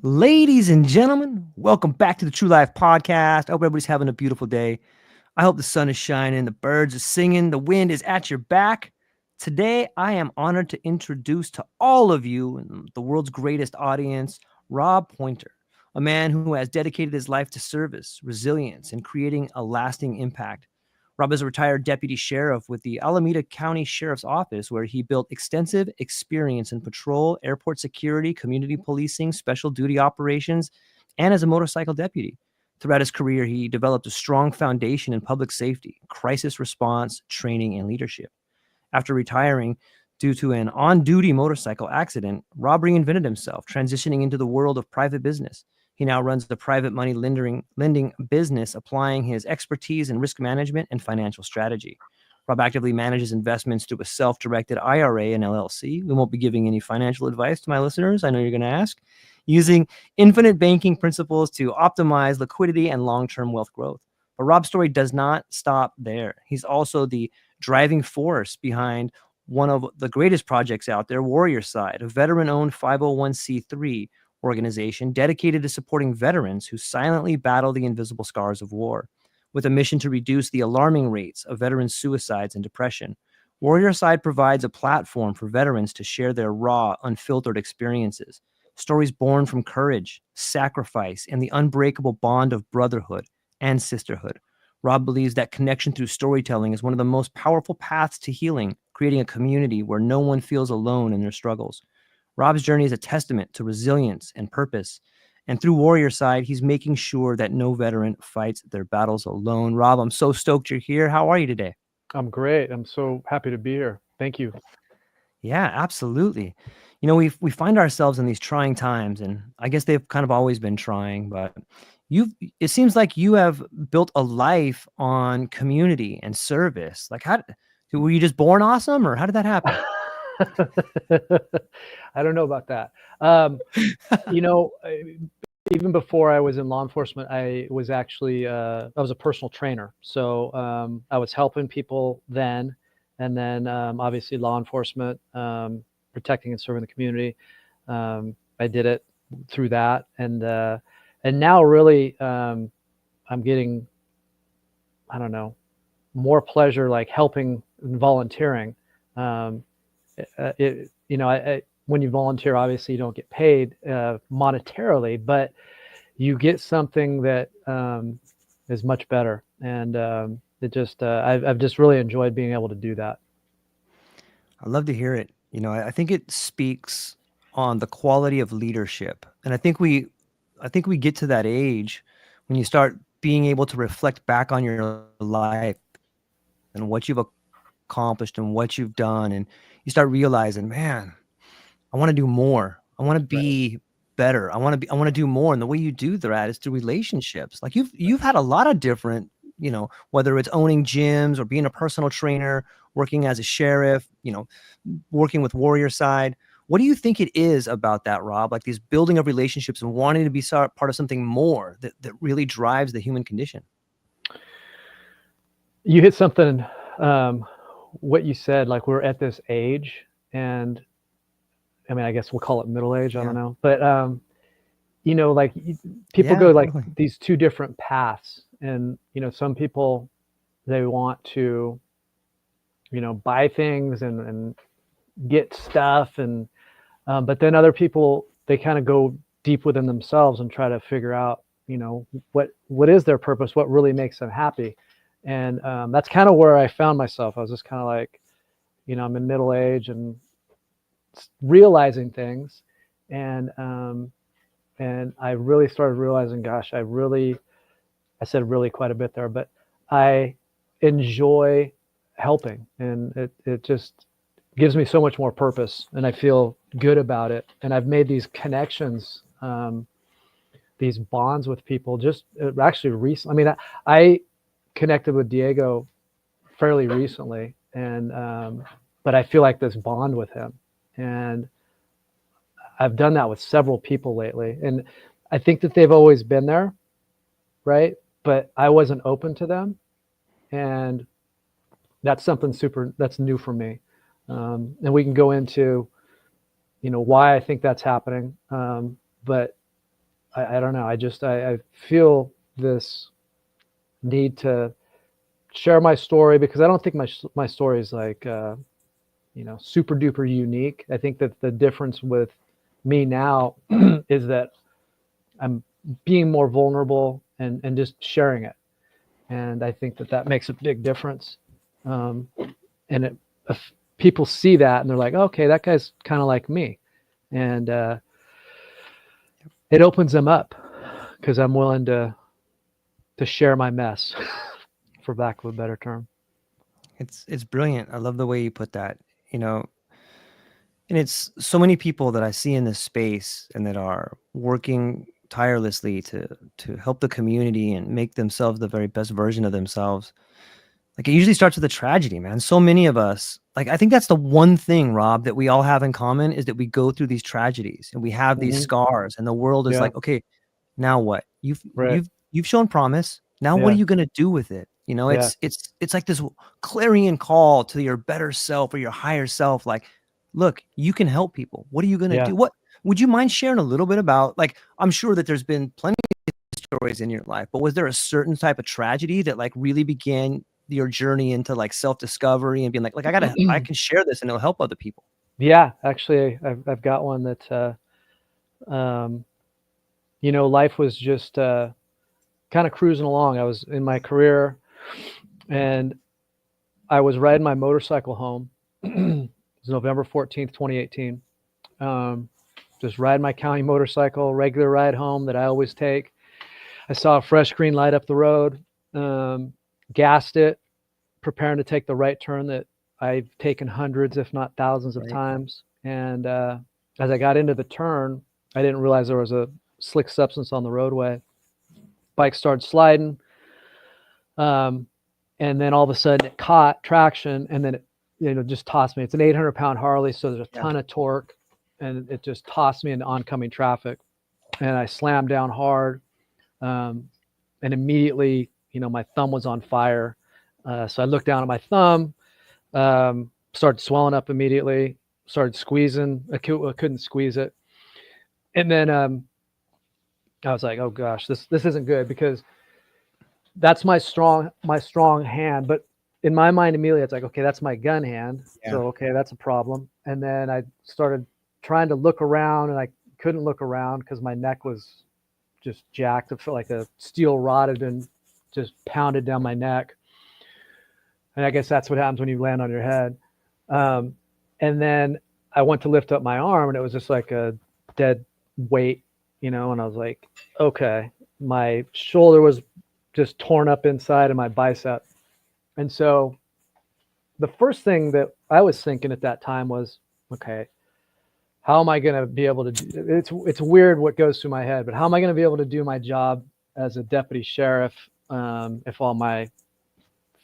Ladies and gentlemen, welcome back to the True Life Podcast. I hope everybody's having a beautiful day. I hope the sun is shining, the birds are singing, the wind is at your back. Today, I am honored to introduce to all of you, the world's greatest audience, Rob Poynter, a man who has dedicated his life to service, resilience, and creating a lasting impact. Rob is a retired deputy sheriff with the Alameda County Sheriff's Office, where he built extensive experience in patrol, airport security, community policing, special duty operations, and as a motorcycle deputy. Throughout his career, he developed a strong foundation in public safety, crisis response, training, and leadership. After retiring due to an on duty motorcycle accident, Rob reinvented himself, transitioning into the world of private business. He now runs the private money lending business, applying his expertise in risk management and financial strategy. Rob actively manages investments through a self-directed IRA and LLC. We won't be giving any financial advice to my listeners. I know you're going to ask. Using infinite banking principles to optimize liquidity and long-term wealth growth. But Rob's story does not stop there. He's also the driving force behind one of the greatest projects out there, Warriorside, a veteran-owned 501c3 organization dedicated to supporting veterans who silently battle the invisible scars of war. With a mission to reduce the alarming rates of veteran suicides and depression, Warriorside provides a platform for veterans to share their raw, unfiltered experiences, stories born from courage, sacrifice, and the unbreakable bond of brotherhood and sisterhood. Rob believes that connection through storytelling is one of the most powerful paths to healing, creating a community where no one feels alone in their struggles. Rob's journey is a testament to resilience and purpose. And through Warriorside, he's making sure that no veteran fights their battles alone. Rob, I'm so stoked you're here. How are you today? I'm great. I'm so happy to be here. Thank you. Yeah, absolutely. We find ourselves in these trying times, and I guess they've kind of always been trying, but it seems like you have built a life on community and service. Like, were you just born awesome, or how did that happen? I don't know about that. Um, you know, Even before I was in law enforcement, I was actually I was a personal trainer. So I was helping people then, and then obviously law enforcement, protecting and serving the community. I did it through that, and now really I'm getting, I don't know, more pleasure like helping and volunteering. Um, when you volunteer, obviously you don't get paid monetarily, but you get something that is much better. And I've just really enjoyed being able to do that. I love to hear it. I think it speaks on the quality of leadership, and I think we get to that age when you start being able to reflect back on your life and what you've accomplished and what you've done, and you start realizing, man, I want to do more. I want to Right. be better. I want to do more. And the way you do that is through relationships. Like you've had a lot of different, whether it's owning gyms or being a personal trainer, working as a sheriff, working with Warriorside. What do you think it is about that, Rob? Like these building of relationships and wanting to be part of something more that really drives the human condition? You hit something. What you said, like we're at this age, and I mean, I guess we'll call it middle age. I Yeah. don't know, but like people Yeah, go like totally. these two different paths, and some people, they want to buy things and get stuff, and but then other people, they kind of go deep within themselves and try to figure out what is their purpose, what really makes them happy. And that's kind of where I found myself. I was just kind of like, I'm in middle age and realizing things, and I really started realizing, gosh, I said really quite a bit there, but I enjoy helping, and it just gives me so much more purpose, and I feel good about it. And I've made these connections, these bonds with people just actually recently. I mean, I connected with Diego fairly recently, and but I feel like this bond with him, and I've done that with several people lately, and I think that they've always been there, right? But I wasn't open to them, and that's something that's new for me. And we can go into why I think that's happening, but I don't know. I feel this need to share my story, because I don't think my story is like, super duper unique. I think that the difference with me now is that I'm being more vulnerable and just sharing it. And I think that makes a big difference. And if people see that and they're like, okay, that guy's kind of like me. And it opens them up, because I'm willing to share my mess, for lack of a better term. It's brilliant. I love the way you put that. You know, and it's so many people that I see in this space and that are working tirelessly to help the community and make themselves the very best version of themselves. Like, it usually starts with a tragedy, man. So many of us, like, I think that's the one thing, Rob, that we all have in common, is that we go through these tragedies and we have these Mm-hmm. scars, and the world is Yeah. like, okay, now what? You've Right. you've you've shown promise. Now what are Yeah. you gonna do with it? You know, Yeah. it's like this clarion call to your better self or your higher self. Like, look, you can help people. What are you gonna Yeah. do? What would you mind sharing a little bit about? Like, I'm sure that there's been plenty stories in your life, but was there a certain type of tragedy that like really began your journey into like self-discovery and being like I can share this and it'll help other people? Yeah. Actually, I've got one that, um, life was just kind of cruising along. I was in my career, and I was riding my motorcycle home. It was November 14th, 2018. Um, just riding my county motorcycle, regular ride home that I always take. I saw a fresh green light up the road, gassed it, preparing to take the right turn that I've taken hundreds, if not thousands of Right. times. And as I got into the turn, I didn't realize there was a slick substance on the roadway. Bike started sliding. And then all of a sudden it caught traction, and then it just tossed me. It's an 800-pound Harley, so there's a Yeah. ton of torque, and it just tossed me into oncoming traffic. And I slammed down hard, and immediately, my thumb was on fire. So I looked down at my thumb, started swelling up immediately, started squeezing. I couldn't squeeze it. And then I was like, oh gosh, this isn't good, because that's my strong hand. But in my mind, immediately, it's like, okay, that's my gun hand. Yeah. So, okay, that's a problem. And then I started trying to look around, and I couldn't look around because my neck was just jacked. It felt like a steel rod had been just pounded down my neck. And I guess that's what happens when you land on your head. And then I went to lift up my arm, and it was just like a dead weight, and I was like, okay, my shoulder was just torn up inside of my bicep. And so the first thing that I was thinking at that time was, okay, how am I going to be able to do, it's weird what goes through my head, but how am I going to be able to do my job as a deputy sheriff if all my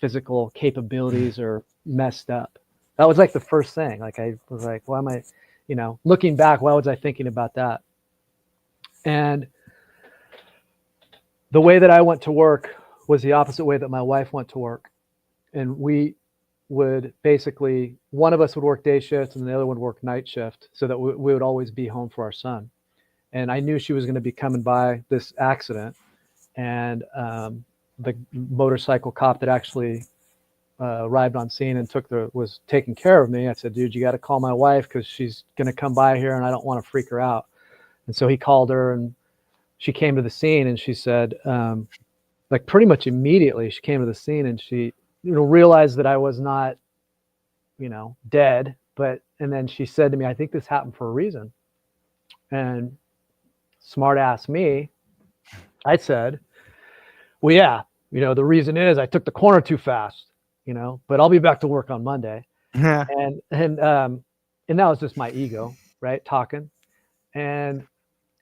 physical capabilities are messed up? That was like the first thing. Like, I was like, why am I, looking back, why was I thinking about that? And the way that I went to work was the opposite way that my wife went to work. And we would basically, one of us would work day shift and the other would work night shift, so that we would always be home for our son. And I knew she was going to be coming by this accident. And the motorcycle cop that actually arrived on scene and was taking care of me, I said, dude, you got to call my wife, because she's going to come by here and I don't want to freak her out. And so he called her, and she came to the scene, and she said, like, pretty much immediately she came to the scene, and she realized that I was not dead. And then she said to me, I think this happened for a reason. And smart ass me, I said, well, yeah, the reason is I took the corner too fast, but I'll be back to work on Monday. And that was just my ego, right, talking. And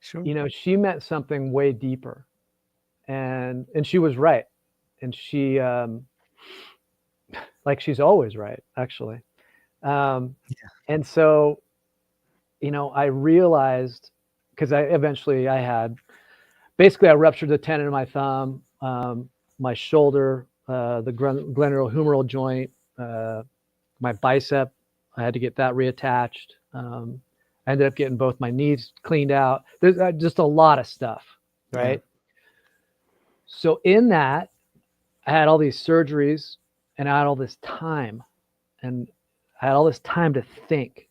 Sure. she meant something way deeper, and she was right. And she like, she's always right, actually. And so I realized, because I had basically, I ruptured the tendon in my thumb, my shoulder, the glenohumeral joint, my bicep. I had to get that reattached. I ended up getting both my knees cleaned out. There's just a lot of stuff, right? Yeah. So in that, I had all these surgeries and I had all this time, and I had all this time to think,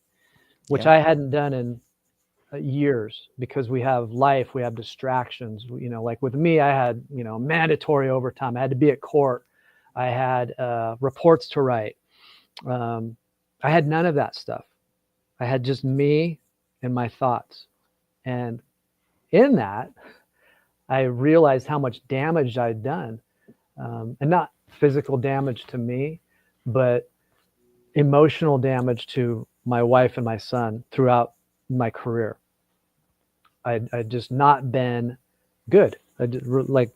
which Yeah. I hadn't done in years, because we have life, we have distractions. Like with me, I had, mandatory overtime. I had to be at court. I had reports to write. I had none of that stuff. I had just me and my thoughts. And in that, I realized how much damage I'd done, and not physical damage to me, but emotional damage to my wife and my son throughout my career. I'd just not been good. Like,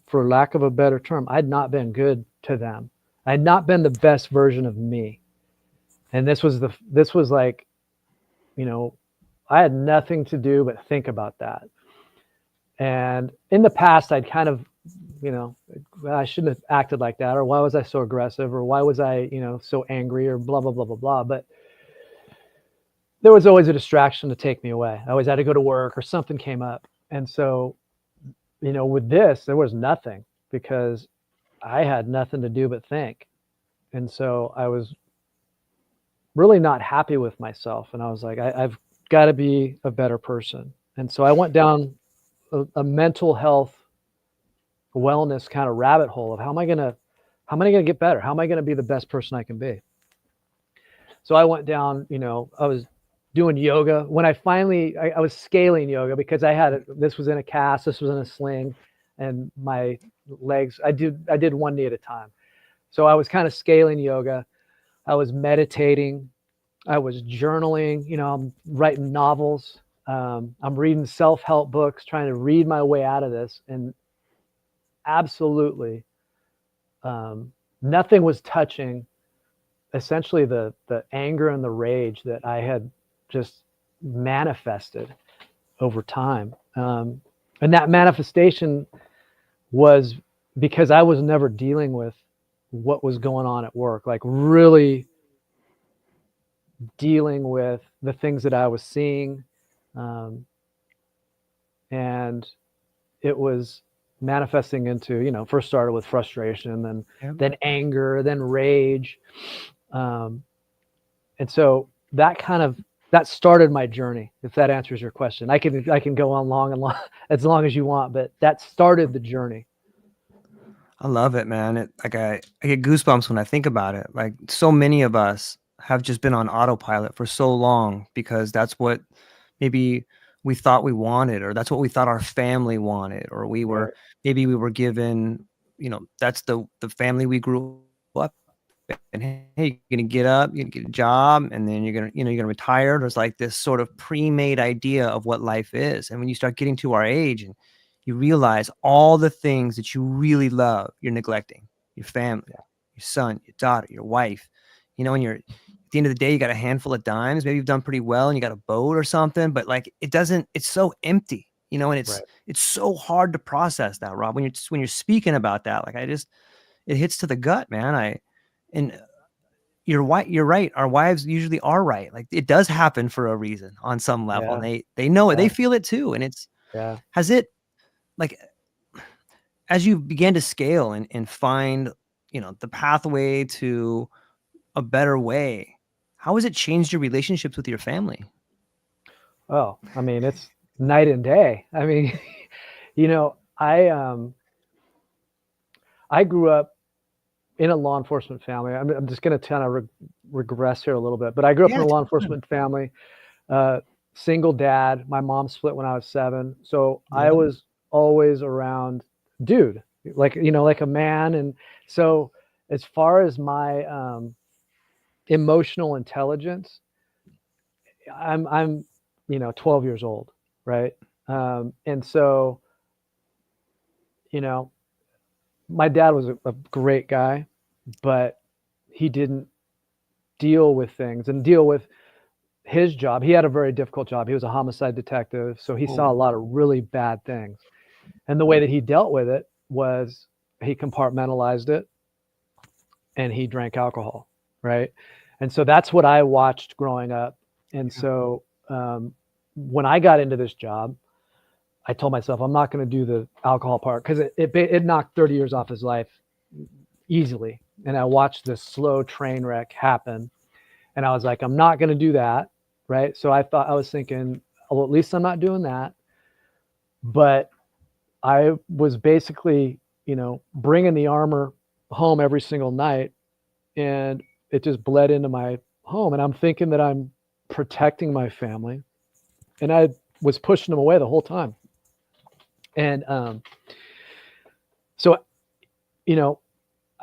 for lack of a better term, I'd not been good to them. I'd not been the best version of me. And this was like, I had nothing to do but think about that. And in the past, I'd kind of, I shouldn't have acted like that, or why was I so aggressive, or why was I, so angry, or blah, blah, blah, blah, blah. But there was always a distraction to take me away. I always had to go to work or something came up. And so, with this, there was nothing, because I had nothing to do but think. And so I was really not happy with myself. And I was like, I've got to be a better person. And so I went down a mental health wellness kind of rabbit hole of how am I going to get better? How am I going to be the best person I can be? So I went down, I was doing yoga. When I finally, I was scaling yoga, because this was in a cast, this was in a sling, and my legs, I did one knee at a time. So I was kind of scaling yoga. I was meditating. I was journaling, I'm writing novels. I'm reading self-help books, trying to read my way out of this. And absolutely, nothing was touching essentially the anger and the rage that I had just manifested over time. And that manifestation was because I was never dealing with what was going on at work, like really dealing with the things that I was seeing. And it was manifesting into, first started with frustration, then anger, then rage. And so that started my journey, if that answers your question. I can go on long and long as long as you want, but that started the journey. I love it, man. I get goosebumps when I think about it. Like, so many of us have just been on autopilot for so long because that's what maybe we thought we wanted, or that's what we thought our family wanted, or Right. maybe we were given, that's the family we grew up in. Hey, you're gonna get up, you're gonna get a job, and then you're gonna retire. There's like this sort of pre-made idea of what life is. And when you start getting to our age and you realize all the things that you really love, you're neglecting: your family, your son, your daughter, your wife, and you're at the end of the day, you got a handful of dimes. Maybe you've done pretty well and you got a boat or something, but like, it's so empty, and Right. it's so hard to process that, Rob, when you're speaking about that. Like, it hits to the gut, man. And you're right. Our wives usually are right. Like, it does happen for a reason on some level, Yeah. and they know it, Yeah. they feel it too. And Yeah. has it, like, as you began to scale and find, the pathway to a better way, how has it changed your relationships with your family? Oh, I mean, it's night and day. I mean, I grew up in a law enforcement family. I'm just going to kind of regress here a little bit, but I grew up in Yeah, a law take your time. enforcement family. Single dad. My mom split when I was 7, so I Yeah. was always around dude, like like a man. And so, as far as my emotional intelligence, I'm 12 years old, right? And so, you know, my dad was a great guy, but he didn't deal with things and deal with his job. He had a very difficult job. He was a homicide detective, so he saw a Oh, lot of really bad things. And the way that he dealt with it was he compartmentalized it and he drank alcohol, right? And so that's what I watched growing up. And yeah. so when I got into this job, I told myself I'm not going to do the alcohol part because it knocked 30 years off his life easily. And I watched this slow train wreck happen. And I was like, I'm not going to do that. Right. So I was thinking, well, at least I'm not doing that. But I was basically, bringing the armor home every single night, and it just bled into my home. And I'm thinking that I'm protecting my family, and I was pushing them away the whole time. And so,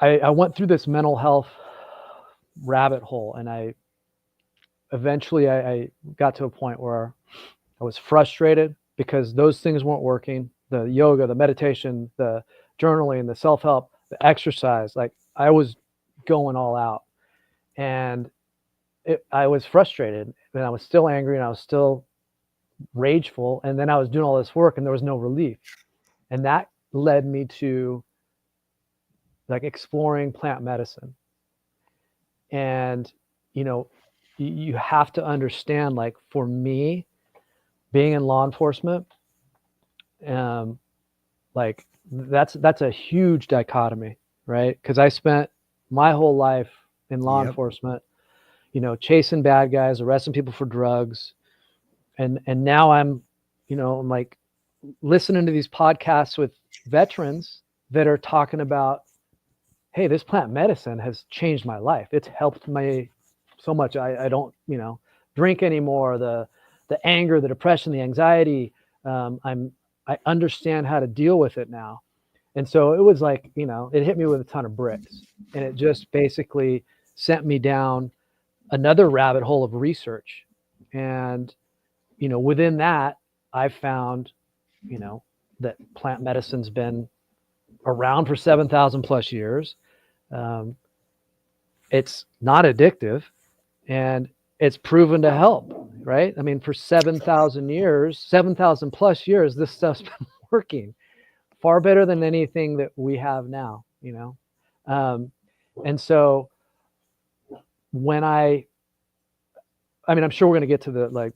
I went through this mental health rabbit hole, and I got to a point where I was frustrated because those things weren't working. The yoga, the meditation, the journaling, the self-help, the exercise, like I was going all out, and I was frustrated, and I was still angry, and I was still rageful. And then I was doing all this work and there was no relief. And that led me to like exploring plant medicine. And, you have to understand, like for me, being in law enforcement, like that's a huge dichotomy, right? Because I spent my whole life in law enforcement, chasing bad guys, arresting people for drugs. And now I'm like listening to these podcasts with veterans that are talking about, hey, this plant medicine has changed my life. It's helped me so much. I don't, drink anymore. The anger, the depression, the anxiety. I understand how to deal with it now. And so it was like, it hit me with a ton of bricks, and it just basically sent me down another rabbit hole of research. And, within that, I found, that plant medicine's been around for 7,000 plus years. It's not addictive, and it's proven to help, right? I mean, for 7,000 years, 7,000 plus years, this stuff's been working far better than anything that we have now, and so when I'm sure we're going to get to the,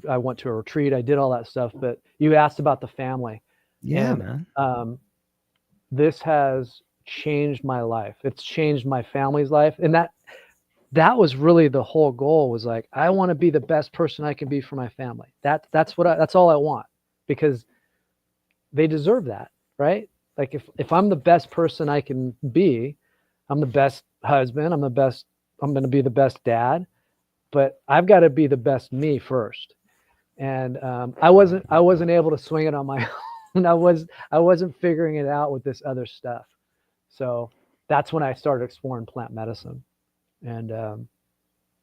I went to a retreat, I did all that stuff, but you asked about the family. Yeah, and, man. This has changed my life. It's changed my family's life. And that was really the whole goal, was like, I want to be the best person I can be for my family. That's all I want, because they deserve that, right? Like if I'm the best person I can be, I'm the best husband, I'm going to be the best dad, but I've got to be the best me first. And I wasn't able to swing it on my own. I wasn't figuring it out with this other stuff. So that's when I started exploring plant medicine. And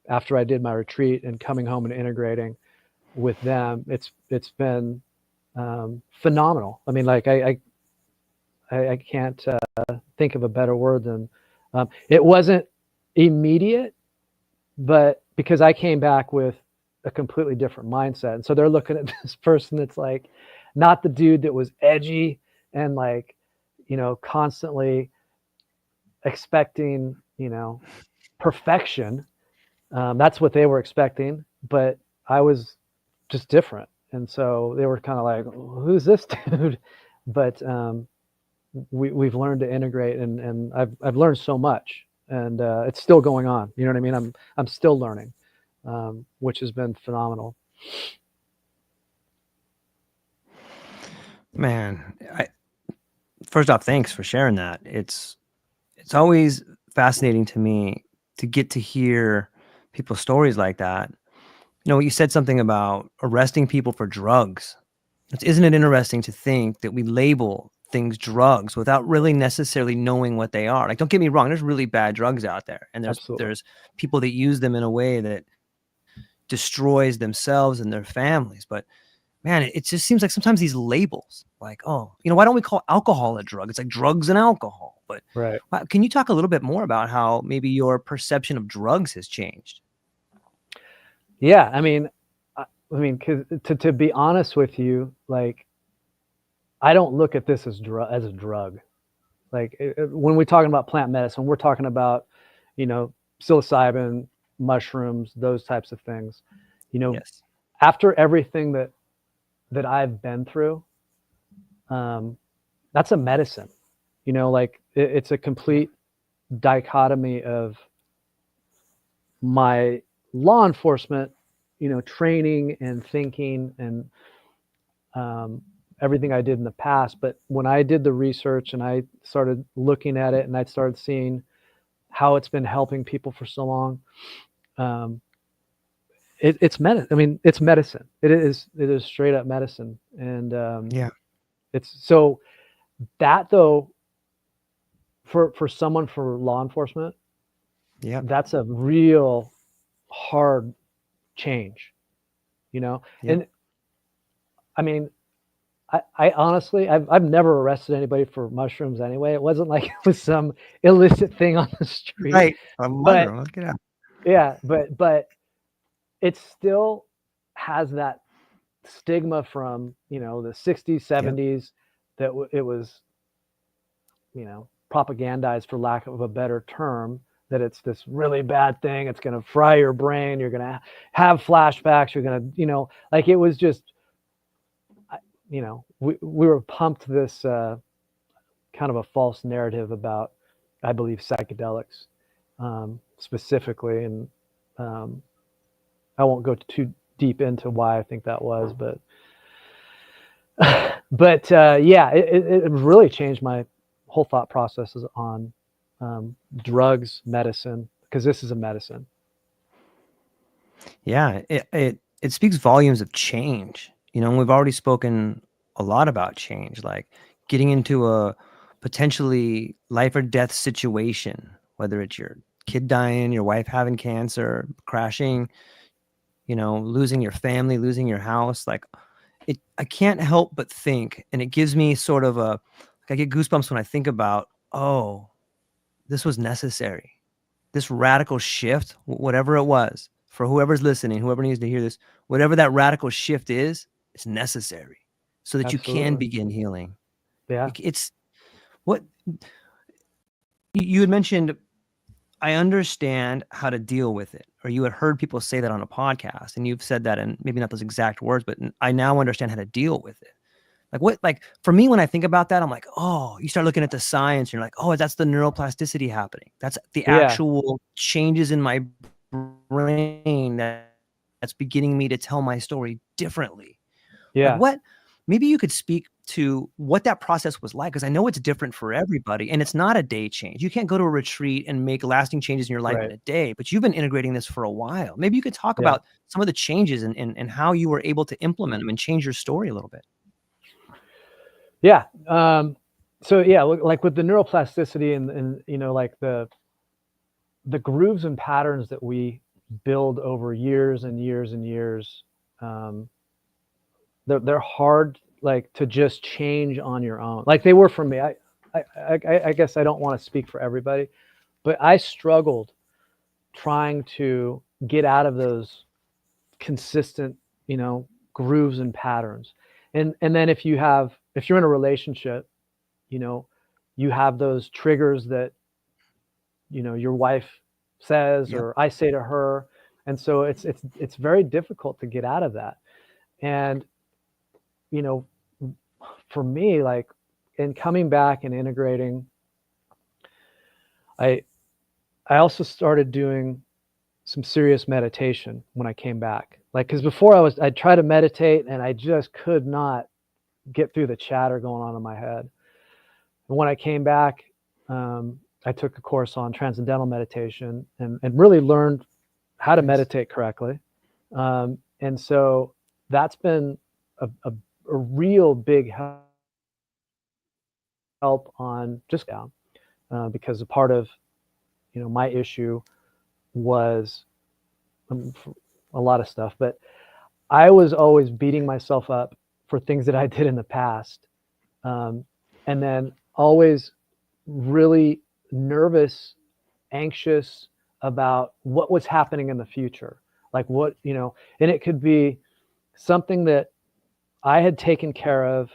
after I did my retreat and coming home and integrating with them, it's been phenomenal. I mean, like I can't think of a better word than it wasn't immediate, but because I came back with a completely different mindset. And so they're looking at this person that's like not the dude that was edgy and like, constantly expecting, perfection. That's what they were expecting, but I was just different. And so they were kind of like, who's this dude? But we've learned to integrate, and I've learned so much, and it's still going on. You know what I mean? I'm still learning, which has been phenomenal. Man, first off, thanks for sharing that. It's always fascinating to me to get to hear people's stories like that. You said something about arresting people for drugs. Isn't it interesting to think that we label things drugs without really necessarily knowing what they are? Like, don't get me wrong, there's really bad drugs out there, and there's people that use them in a way that destroys themselves and their families. But man, it just seems like sometimes these labels, like, oh, why don't we call alcohol a drug? It's like drugs and alcohol. But right. Can you talk a little bit more about how maybe your perception of drugs has changed? Yeah, I mean, cause to be honest with you, like, I don't look at this as a drug. Like when we're talking about plant medicine, we're talking about, psilocybin, mushrooms, those types of things. Yes. after everything that I've been through, that's a medicine, like it's a complete dichotomy of my law enforcement, training and thinking and everything I did in the past. But when I did the research and I started looking at it and I started seeing how it's been helping people for so long, it's medicine. I mean, it's medicine. It is straight up medicine. And Yeah. it's so that though, for someone for law enforcement, Yeah. that's a real hard change, Yeah. and I mean, I honestly, I've never arrested anybody for mushrooms anyway. It wasn't like it was some illicit thing on the street, Right. I'm but wondering. Look it up. yeah, but it still has that stigma from, the 60s, Yep. 70s that it was, propagandized, for lack of a better term, that it's this really bad thing. It's going to fry your brain. You're going to have flashbacks. You're going to, like it was just, we were pumped this kind of a false narrative about, I believe, psychedelics specifically. And I won't go too deep into why I think that was, but yeah, it really changed my whole thought processes on drugs, medicine, because this is a medicine. Yeah. It speaks volumes of change. And we've already spoken a lot about change, like getting into a potentially life or death situation, whether it's your kid dying, your wife having cancer, crashing, losing your family, losing your house. Like I can't help but think, and it gives me sort of I get goosebumps when I think about, oh, this was necessary. This radical shift, whatever it was, for whoever's listening, whoever needs to hear this, whatever that radical shift is, it's necessary so that you can Absolutely. begin healing. Yeah. It's what you had mentioned. I understand how to deal with it, or you had heard people say that on a podcast, and you've said that, and maybe not those exact words, but I now understand how to deal with it. Like for me, when I think about that, I'm like, oh, you start looking at the science, and you're like, oh, that's the neuroplasticity happening. That's the Yeah. actual changes in my brain that's beginning me to tell my story differently. Like Yeah. what, maybe you could speak to what that process was like, because I know it's different for everybody, and it's not a day change. You can't go to a retreat and make lasting changes in your life in Right. a day, but you've been integrating this for a while. Maybe you could talk Yeah. about some of the changes and how you were able to implement them and change your story a little bit. Yeah. So yeah, like with the neuroplasticity and like the grooves and patterns that we build over years and years and years, they're hard, like, to just change on your own, like they were for me. I guess I don't want to speak for everybody, but I struggled trying to get out of those consistent, grooves and patterns. And then if you're in a relationship, you have those triggers that, your wife says Yep. or I say to her. And so it's very difficult to get out of that. And, for me, like, in coming back and integrating, I also started doing some serious meditation when I came back. Like, because before I'd try to meditate and I just could not get through the chatter going on in my head. And when I came back, I took a course on transcendental meditation and really learned how to Nice. meditate correctly. And so that's been a real big help on just down, because a part of, my issue was a lot of stuff, but I was always beating myself up for things that I did in the past. And then always really nervous, anxious about what was happening in the future. Like what, and it could be something that I had taken care of.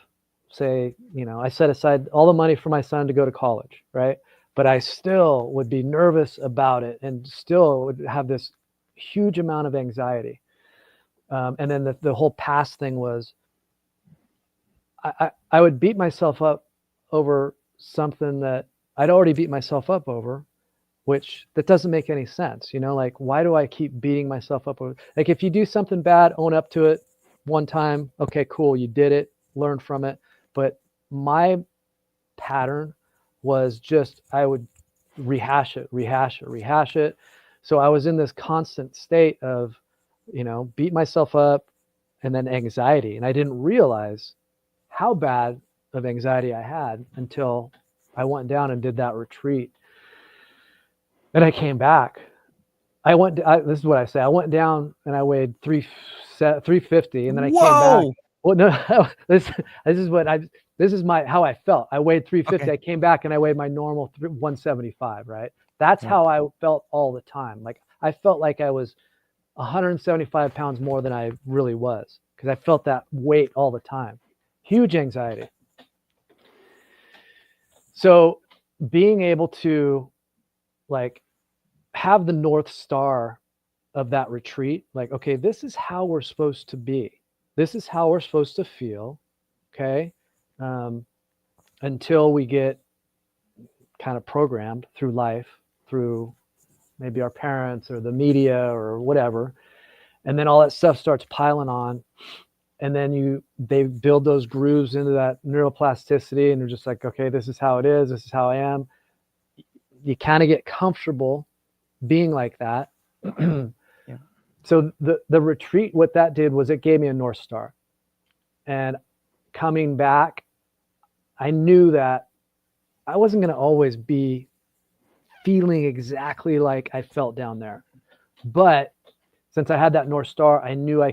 Say, I set aside all the money for my son to go to college, right? But I still would be nervous about it and still would have this huge amount of anxiety. And then the whole past thing was, I would beat myself up over something that I'd already beat myself up over, which that doesn't make any sense. Like, why do I keep beating myself up over? Like, if you do something bad, own up to it one time. Okay, cool. You did it, learn from it. But my pattern was just, I would rehash it. So I was in this constant state of, beat myself up and then anxiety. And I didn't realize how bad of anxiety I had until I went down and did that retreat. And I came back. This is what I say. I went down and I weighed 350, and then I came back. Whoa. Well, no, this is how I felt. I weighed 350. Okay. I came back and I weighed my normal 175. Right. That's Yeah. how I felt all the time. Like, I felt like I was 175 pounds more than I really was, because I felt that weight all the time. Huge anxiety. So being able to, like, have the North Star of that retreat, like, okay, this is how we're supposed to be. This is how we're supposed to feel. Okay. Until we get kind of programmed through life, through maybe our parents or the media or whatever. And then all that stuff starts piling on. And then they build those grooves into that neuroplasticity, and they're just like, okay, this is how it is. This is how I am. You kind of get comfortable being like that. Yeah. So the retreat, what that did was it gave me a North Star. And coming back, I knew that I wasn't going to always be feeling exactly like I felt down there. But since I had that North Star, I knew I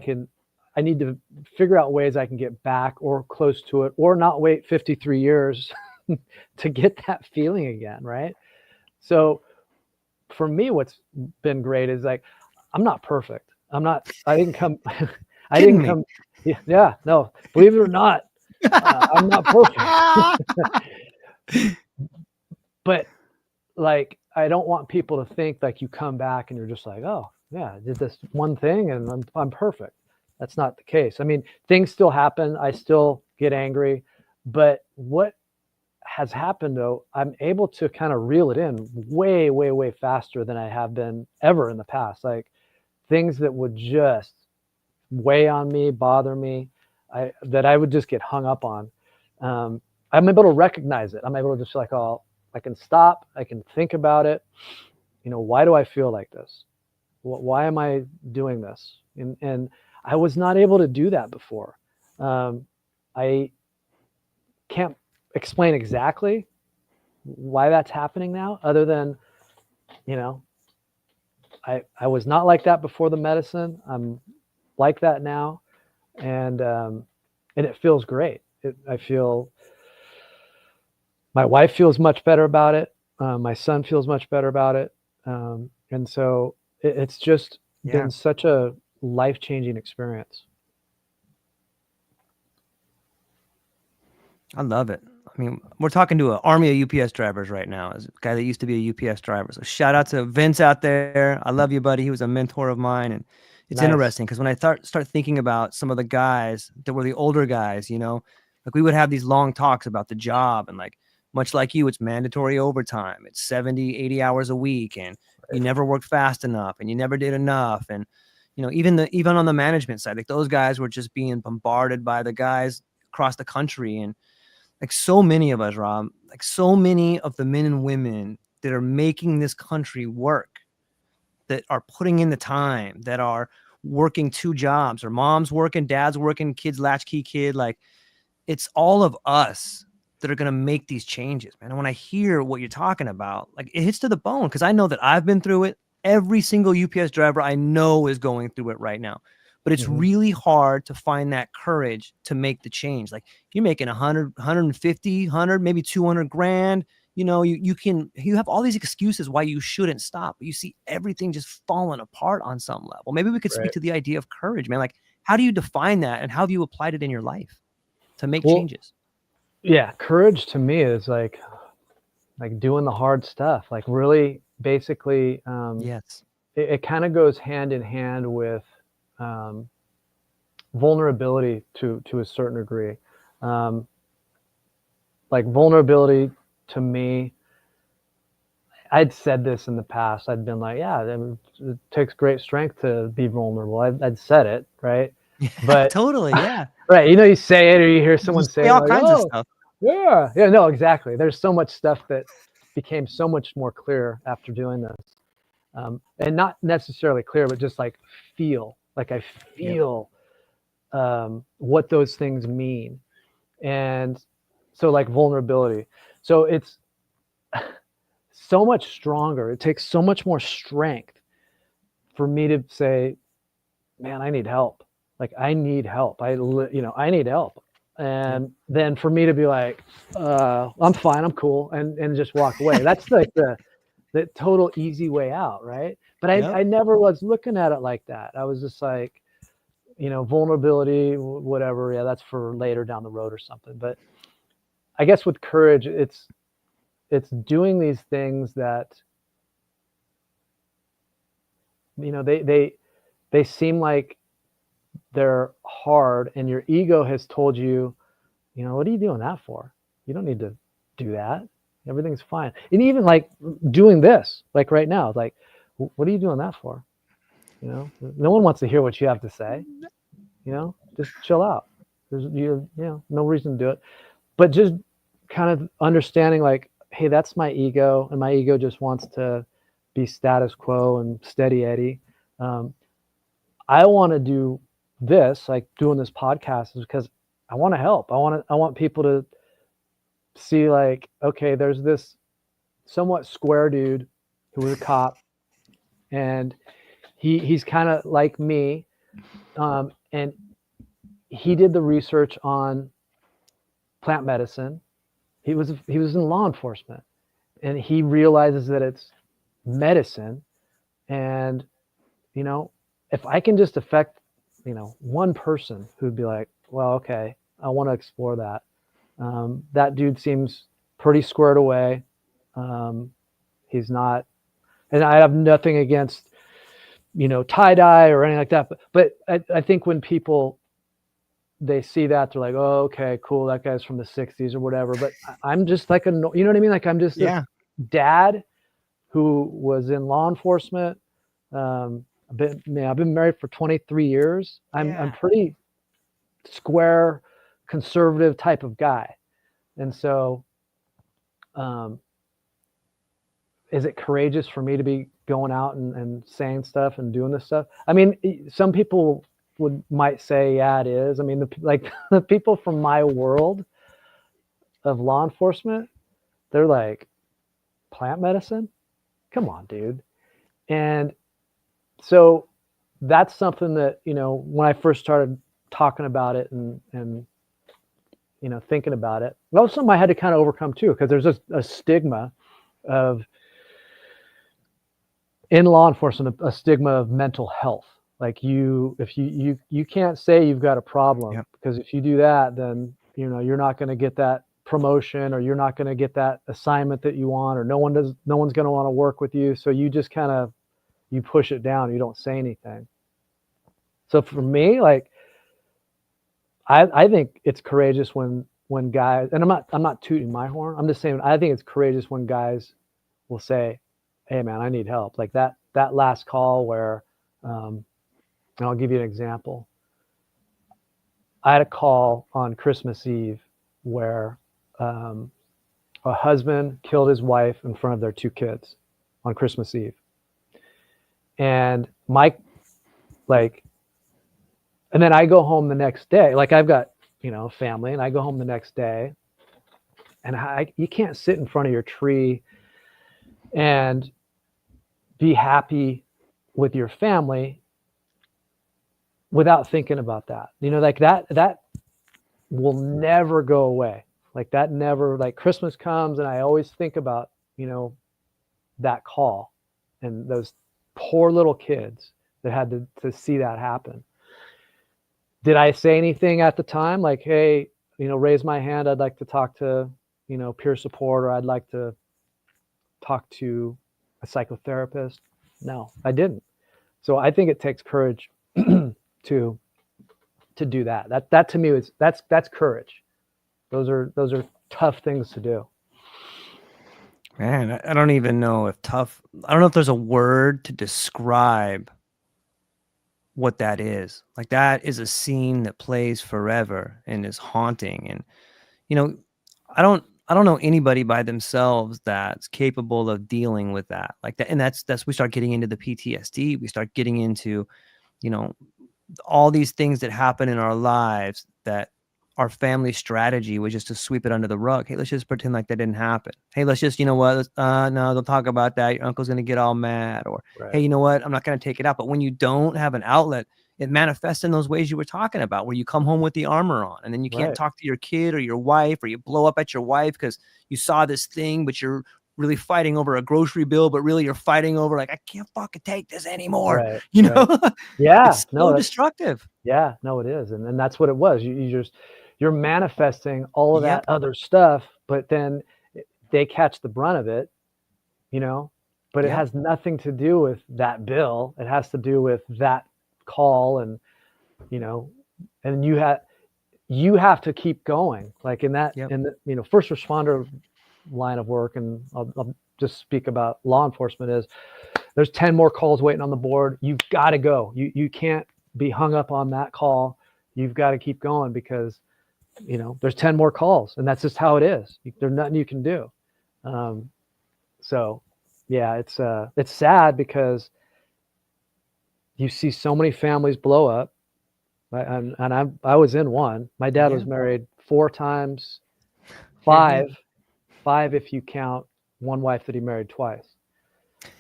need to figure out ways I can get back or close to it, or not wait 53 years to get that feeling again. Right. So for me, what's been great is, like, I'm not perfect. I didn't come, yeah, no, believe it or not, I'm not perfect. But, like, I don't want people to think like you come back and you're just like, oh yeah, I did this one thing and I'm perfect. That's not the case. I mean, things still happen. I still get angry, but what has happened, though, I'm able to kind of reel it in way, way, way faster than I have been ever in the past. Like, things that would just weigh on me, bother me, that I would just get hung up on. I'm able to recognize it. I'm able to just, like, oh, I can stop. I can think about it. Why do I feel like this? Why am I doing this? And I was not able to do that before. I can't explain exactly why that's happening now, other than, I was not like that before the medicine. I'm like that now. And it feels great. I feel my wife feels much better about it. My son feels much better about it. And so it's just been such a life-changing experience. I love it. I mean, we're talking to an army of UPS drivers right now. As a guy that used to be a UPS driver. So shout out to Vince out there. I love you, buddy. He was a mentor of mine. And it's interesting because when I start thinking about some of the guys that were the older guys, like, we would have these long talks about the job, and, like, much like you, it's mandatory overtime. It's 70, 80 hours a week, and you never worked fast enough, and you never did enough. And, even on the management side, like, those guys were just being bombarded by the guys across the country. And, like, so many of us, Rob, like, so many of the men and women that are making this country work, that are putting in the time, that are working 2 jobs, or mom's working, dad's working, kid's latchkey kid. Like, it's all of us that are going to make these changes, man. And when I hear what you're talking about, like, it hits to the bone, because I know that I've been through it. Every single UPS driver I know is going through it right now. But it's really hard to find that courage to make the change. Like, you're making 100, 150, 100, maybe 200 grand. You have all these excuses why you shouldn't stop. But you see everything just falling apart on some level. Maybe we could speak to the idea of courage, man. Like, how do you define that, and how have you applied it in your life to make changes? Yeah, courage to me is like doing the hard stuff. Like, really, basically, Yes. it kind of goes hand in hand with vulnerability to a certain degree. Like vulnerability to me, I'd said this in the past. I'd been like, yeah, it takes great strength to be vulnerable. I'd said it, right? Yeah, But totally. Yeah. right, you say it or you hear You someone say say it all like, kinds of oh, stuff. yeah, no, exactly. There's so much stuff that became so much more clear after doing this. And not necessarily clear, but just like feel, like I Yep. feel what those things mean. And so like vulnerability. So it's so much stronger. It takes so much more strength for me to say, man, I need help. Like I need help. I need help. Yep. And then for me to be like, I'm fine, I'm cool, and just walk away. That's like the total easy way out, right? But Yep. I never was looking at it like that. I was just like, vulnerability, whatever. Yeah, that's for later down the road or something. But I guess with courage, it's doing these things that, they seem like they're hard, and your ego has told you, what are you doing that for? You don't need to do that. Everything's fine. And even like doing this, like right now, like, what are you doing that for? No one wants to hear what you have to say. Just chill out. There's no reason to do it. But just kind of understanding like, hey, that's my ego, and my ego just wants to be status quo and steady Eddie. I want to do this, like doing this podcast, is because I want to help. I want people to see like, okay, there's this somewhat square dude who was a cop, and he's kind of like me, and he did the research on plant medicine. He was in law enforcement, and he realizes that it's medicine, and if I can just affect one person who'd be like, well, okay, I want to explore that. That dude seems pretty squared away. He's not, and I have nothing against tie dye or anything like that, but I think when people, they see that, they're like, oh, okay, cool, that guy's from the 60s or whatever. But I'm just like you know what I mean, like I'm just this Yeah. dad who was in law enforcement. I've been married for 23 years. I'm pretty square, conservative type of guy. And so is it courageous for me to be going out and saying stuff and doing this stuff? I mean, some people might say, yeah, it is. I mean, the people from my world of law enforcement, they're like, plant medicine? Come on, dude. And so that's something that, when I first started talking about it and thinking about it, that was something I had to kind of overcome too, because there's a stigma of, in law enforcement, a stigma of mental health. Like if you can't say you've got a problem, Yep. because if you do that, then you're not going to get that promotion, or you're not going to get that assignment that you want, or no one's going to want to work with you. So you just kind of, you push it down. You don't say anything. So for me, like, I think it's courageous when guys, and I'm not tooting my horn. I'm just saying, I think it's courageous when guys will say, hey man, I need help. Like that last call where, and I'll give you an example. I had a call on Christmas Eve where a husband killed his wife in front of their two kids on Christmas Eve. And and then I go home the next day. Like I've got, family, and I go home the next day, and you can't sit in front of your tree and be happy with your family without thinking about that. Like that will never go away. Like that never, like Christmas comes and I always think about, that call and those poor little kids that had to see that happen. Did I say anything at the time? Like, hey, raise my hand. I'd like to talk to, peer support, or I'd like to talk to a psychotherapist. No, I didn't. So I think it takes courage to to do that. That to me is that's courage. Those are tough things to do. Man, I don't even know if tough, I don't know if there's a word to describe what that is. Like, that is a scene that plays forever and is haunting. And, you know, I don't know anybody by themselves that's capable of dealing with that. Like that. And that's, we start getting into the PTSD. We start getting into, you know, all these things that happen in our lives that our family strategy was just to sweep it under the rug. Hey, let's just pretend like that didn't happen. Hey, let's just, you know what? No, don't talk about that. Your uncle's going to get all mad. Or, Right. hey, you know what? I'm not going to take it out. But when you don't have an outlet, it manifests in those ways you were talking about, where you come home with the armor on and then you can't Right. talk to your kid or your wife, or you blow up at your wife because you saw this thing, but you're really fighting over a grocery bill, but really you're fighting over, like, I can't fucking take this anymore. Right. You Right. know, Yeah. it's No, so that's destructive. yeah, no, it is. And that's what it was. You're manifesting all of that Yep. other stuff, but then they catch the brunt of it, you know, but it Yep. has nothing to do with that bill. It has to do with that call. And, you know, and you have to keep going, like in that, Yep. in the, you know, first responder line of work. And I'll just speak about law enforcement is there's 10 more calls waiting on the board. You've got to go. You can't be hung up on that call. You've got to keep going because, you know, there's 10 more calls, and that's just how it is. There's nothing you can do. So yeah, it's sad because you see so many families blow up. I was in one. My dad was Yeah. married 4 times, Here, here. five if you count one wife that he married twice.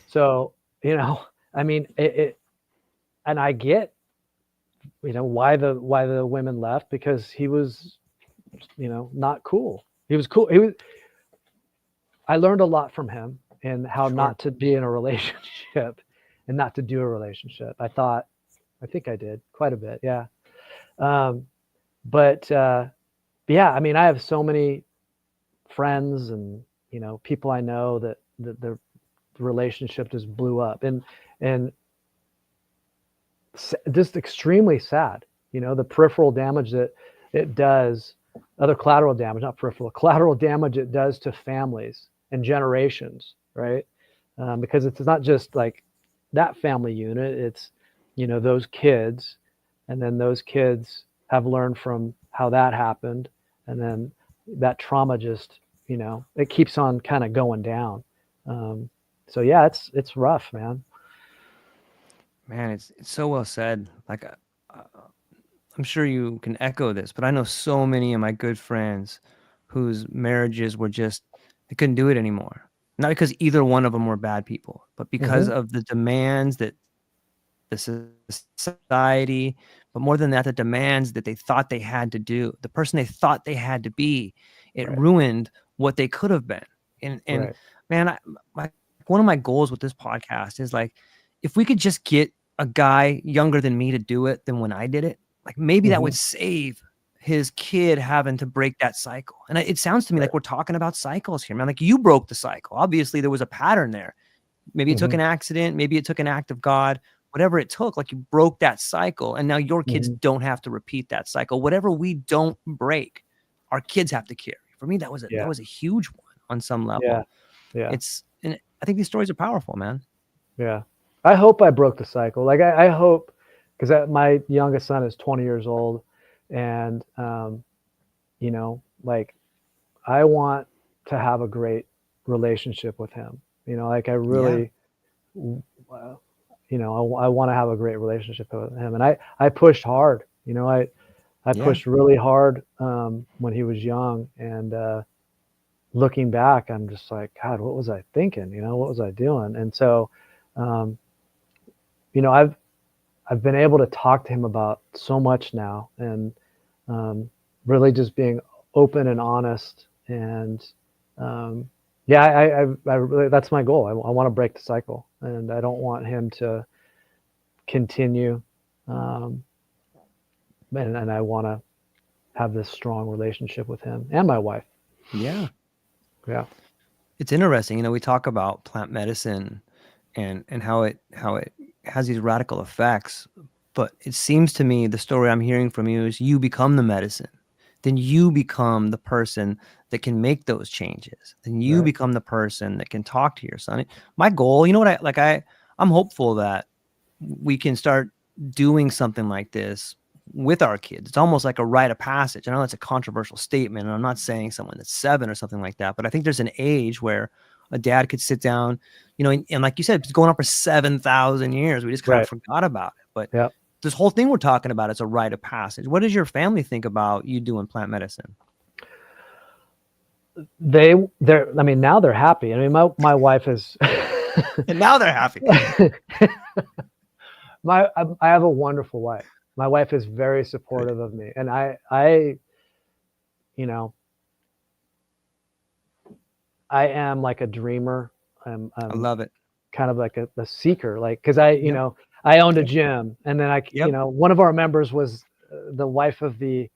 So, you know, I mean, and I get, you know, why the women left, because he was, you know, not cool. He was cool. I learned a lot from him and how Sure. not to be in a relationship and not to do a relationship. I think I did quite a bit. Yeah. But yeah, I mean, I have so many friends and, you know, people I know that the relationship just blew up, and just extremely sad, you know, the peripheral damage that it does, other collateral damage, not peripheral, collateral damage it does to families and generations, right? Because it's not just like that family unit, it's, you know, those kids, and then those kids have learned from how that happened, and then that trauma just, you know, it keeps on kind of going down. So yeah, it's rough, man. Man, it's so well said. Like, I'm sure you can echo this, but I know so many of my good friends whose marriages were just, they couldn't do it anymore. Not because either one of them were bad people, but because Hmm. of the demands that the society, but more than that, the demands that they thought they had to do, the person they thought they had to be, it Right. ruined what they could have been. And Right. man, one of my goals with this podcast is, like, if we could just get a guy younger than me to do it than when I did it, like, maybe that Hmm. would save his kid having to break that cycle. And it sounds to me Right. like we're talking about cycles here, man. Like, you broke the cycle. Obviously, there was a pattern there. Maybe it took Hmm. an accident. Maybe it took an act of God. Whatever it took, like, you broke that cycle, and now your kids Hmm. don't have to repeat that cycle. Whatever we don't break, our kids have to carry. For me, that Yeah. was a huge one on some Yeah. level. Yeah. And I think these stories are powerful, man. Yeah. I hope I broke the cycle. Like I hope, because my youngest son is 20 years old, and you know, like I want to have a great relationship with him. You know, like I Yeah, really, you know, I want to have a great relationship with him. And I pushed hard. You know, I yeah, pushed really hard when he was young, and looking back, I'm just like, God, what was I thinking? You know, what was I doing? And so, um, you know, I've been able to talk to him about so much now, and um, really just being open and honest. And yeah, I really, that's my goal. I want to break the cycle, and I don't want him to continue. Um, and I want to have this strong relationship with him and my wife. yeah. Yeah. It's interesting. You know, we talk about plant medicine and how it has these radical effects, But it seems to me the story I'm hearing from you is you become the medicine. Then you become the person that can make those changes. Then you Right. become the person that can talk to your son. My goal, you know what I'm hopeful that we can start doing something like this with our kids. It's almost like a rite of passage. I know that's a controversial statement, and I'm not saying someone that's 7 or something like that, but I think there's an age where a dad could sit down, and like you said, it's going on for 7,000 years. We just kind of forgot about it. But Yep. this whole thing we're talking about is a rite of passage. What does your family think about you doing plant medicine? Now they're happy. I mean, my wife is, And now they're happy. I have a wonderful wife. My wife is very supportive of me, and I am like a dreamer. I'm I love it. kind of like a seeker, like, cause I owned a gym, and then one of our members was the wife of the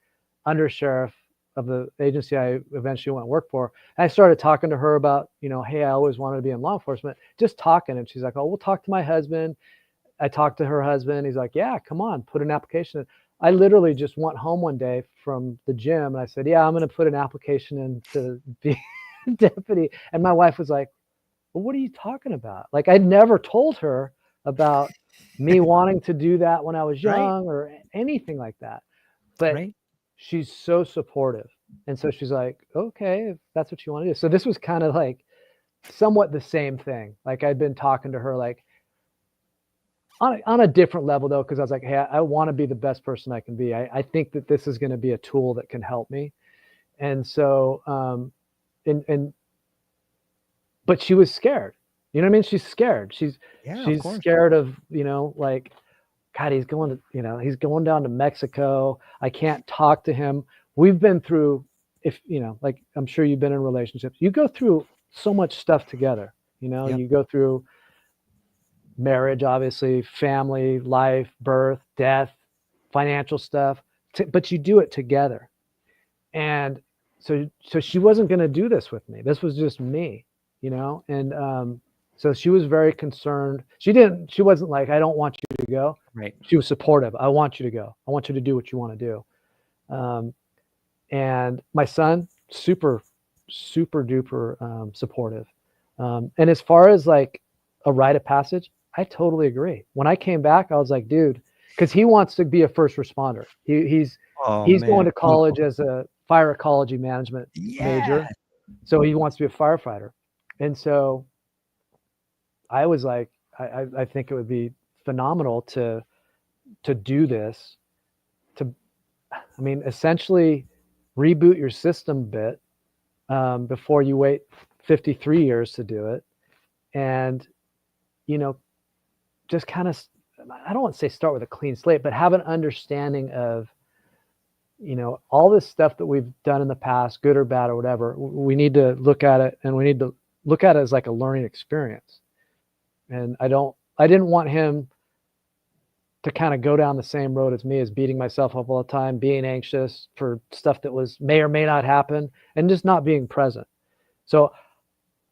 undersheriff of the agency I eventually went to work for. And I started talking to her about, hey, I always wanted to be in law enforcement, just talking. And she's like, oh, we'll talk to my husband. I talked to her husband. He's like, yeah, come on, put an application in. I literally just went home one day from the gym, and I said, yeah, I'm going to put an application in to be deputy. And my wife was like, well, what are you talking about? Like, I'd never told her about me wanting to do that when I was young or anything like that. But she's so supportive. And so she's like, okay, if that's what you want to do. So this was kind of like somewhat the same thing. Like, I'd been talking to her like on a different level, though, because I was like, hey, I want to be the best person I can be. I think that this is going to be a tool that can help me. And so, but she was scared. You know what I mean? She's scared. She's scared of, like, God, he's going down to Mexico. I can't talk to him. We've been through, like, I'm sure you've been in relationships. You go through so much stuff together. You go through marriage, obviously, family, life, birth, death, financial stuff, but you do it together. And so she wasn't going to do this with me. This was just me, and so she was very concerned. She wasn't like, I don't want you to go. Right. She was supportive. I want you to go. I want you to do what you want to do. And my son, super, super duper supportive. And as far as like a rite of passage, I totally agree. When I came back, I was like, dude, because he wants to be a first responder. He's going to college as a fire ecology management major. So he wants to be a firefighter. And so I was like, I think it would be phenomenal to do this, essentially reboot your system a bit before you wait 53 years to do it. And, just kind of, I don't want to say start with a clean slate, but have an understanding of, all this stuff that we've done in the past, good or bad or whatever. We need to look at it, and we need to look at it as like a learning experience. And I didn't want him to kind of go down the same road as me, as beating myself up all the time, being anxious for stuff that may or may not happen, and just not being present. So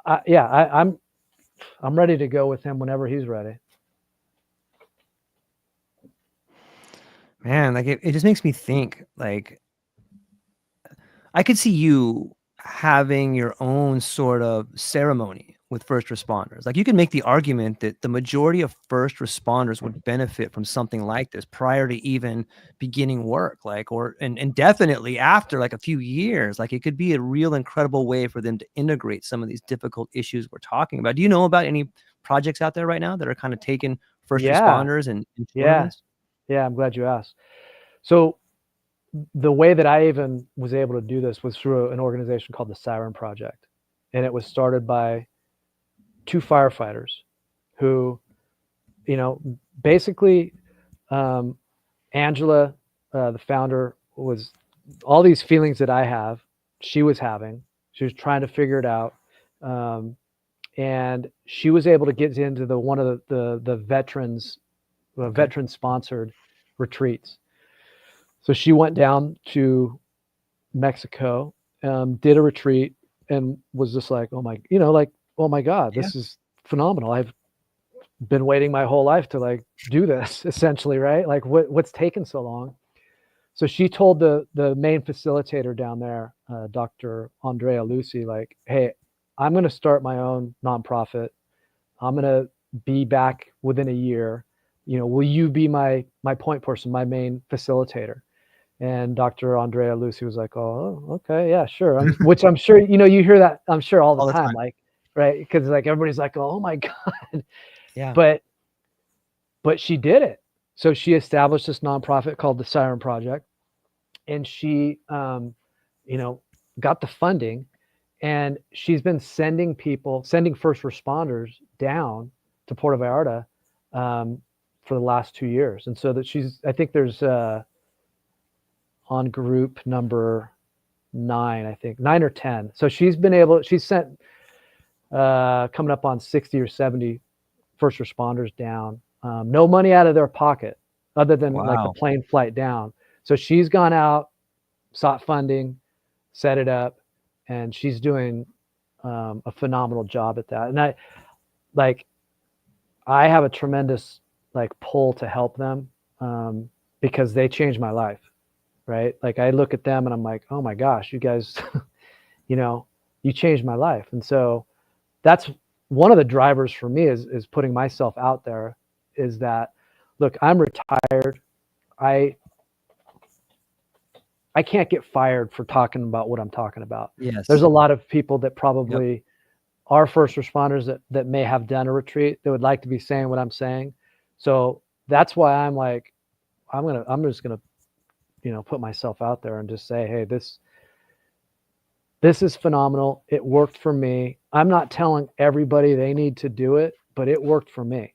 I'm ready to go with him whenever he's ready. Man, like it just makes me think, like, I could see you having your own sort of ceremony with first responders. Like, you could make the argument that the majority of first responders would benefit from something like this prior to even beginning work, and definitely after like a few years. Like, it could be a real incredible way for them to integrate some of these difficult issues we're talking about. Do you know about any projects out there right now that are kind of taking first responders and doing this? Yeah, I'm glad you asked. So the way that I even was able to do this was through an organization called the Siren Project. And it was started by 2 firefighters who, basically, Angela, the founder, was all these feelings that I have, she was having. She was trying to figure it out. And she was able to get into one of the veterans, veteran-sponsored retreats. So she went down to Mexico, did a retreat, and was just like, oh my God, this is phenomenal. been waiting my whole life to like do this essentially, right? Like what's taken so long? So she told the main facilitator down there, Dr. Andrea Lucy, like, hey, I'm going to start my own nonprofit. I'm going to be back within a year. Will you be my point person, my main facilitator? And Dr. Andrea Lucy was like, oh, okay, yeah, sure. Which I'm sure, you hear that, I'm sure all the time, like, right? Because like everybody's like, oh my God. Yeah. But she did it. So she established this nonprofit called the Siren Project, and she, got the funding, and she's been sending first responders down to Puerto Vallarta for the last 2 years. And so that I think there's on group number 9, I think 9 or 10. So she's sent coming up on 60 or 70 first responders down. No money out of their pocket other than like a plane flight down. So she's gone out, sought funding, set it up, and she's doing a phenomenal job at that. And I have a tremendous like pull to help them because they changed my life, right? Like I look at them and I'm like, oh my gosh, you guys, you changed my life. And so that's one of the drivers for me is putting myself out there, is that, look, I'm retired. I can't get fired for talking about what I'm talking about. Yes. There's a lot of people that probably are first responders that may have done a retreat that would like to be saying what I'm saying. So that's why I'm like, I'm just gonna, put myself out there and just say, hey, this is phenomenal. It worked for me. I'm not telling everybody they need to do it, but it worked for me.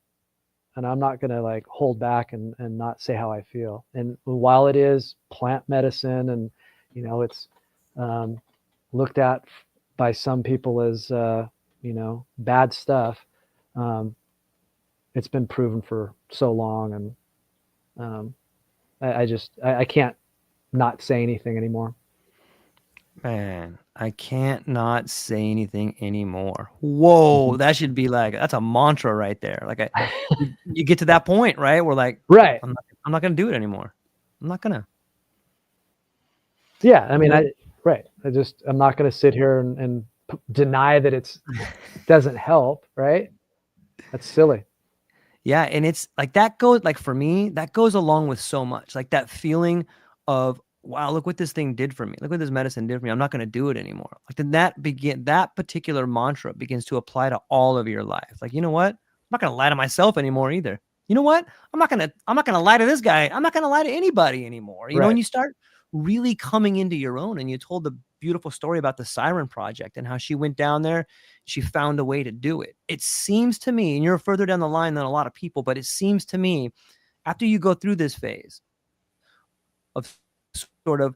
And I'm not going to like hold back and not say how I feel. And while it is plant medicine and, it's looked at by some people as, bad stuff, it's been proven for so long. And I can't not say anything anymore. Man, I can't not say anything anymore. Whoa, that should be like, that's a mantra right there. Like you get to that point, right? We're like, right. I'm not going to do it anymore. I'm not going to. Yeah. I mean, I'm not going to sit here and deny that it doesn't help. Right. That's silly. Yeah. And it's like, that goes, like for me, that goes along with so much, like that feeling of, wow, look what this thing did for me. Look what this medicine did for me. I'm not going to do it anymore. Like then that particular mantra begins to apply to all of your life. Like, you know what? I'm not going to lie to myself anymore either. You know what? I'm not going to lie to this guy. I'm not going to lie to anybody anymore. You know, and you start really coming into your own. And you told the beautiful story about the Siren Project and how she went down there. She found a way to do it. It seems to me, and you're further down the line than a lot of people, but it seems to me after you go through this phase of sort of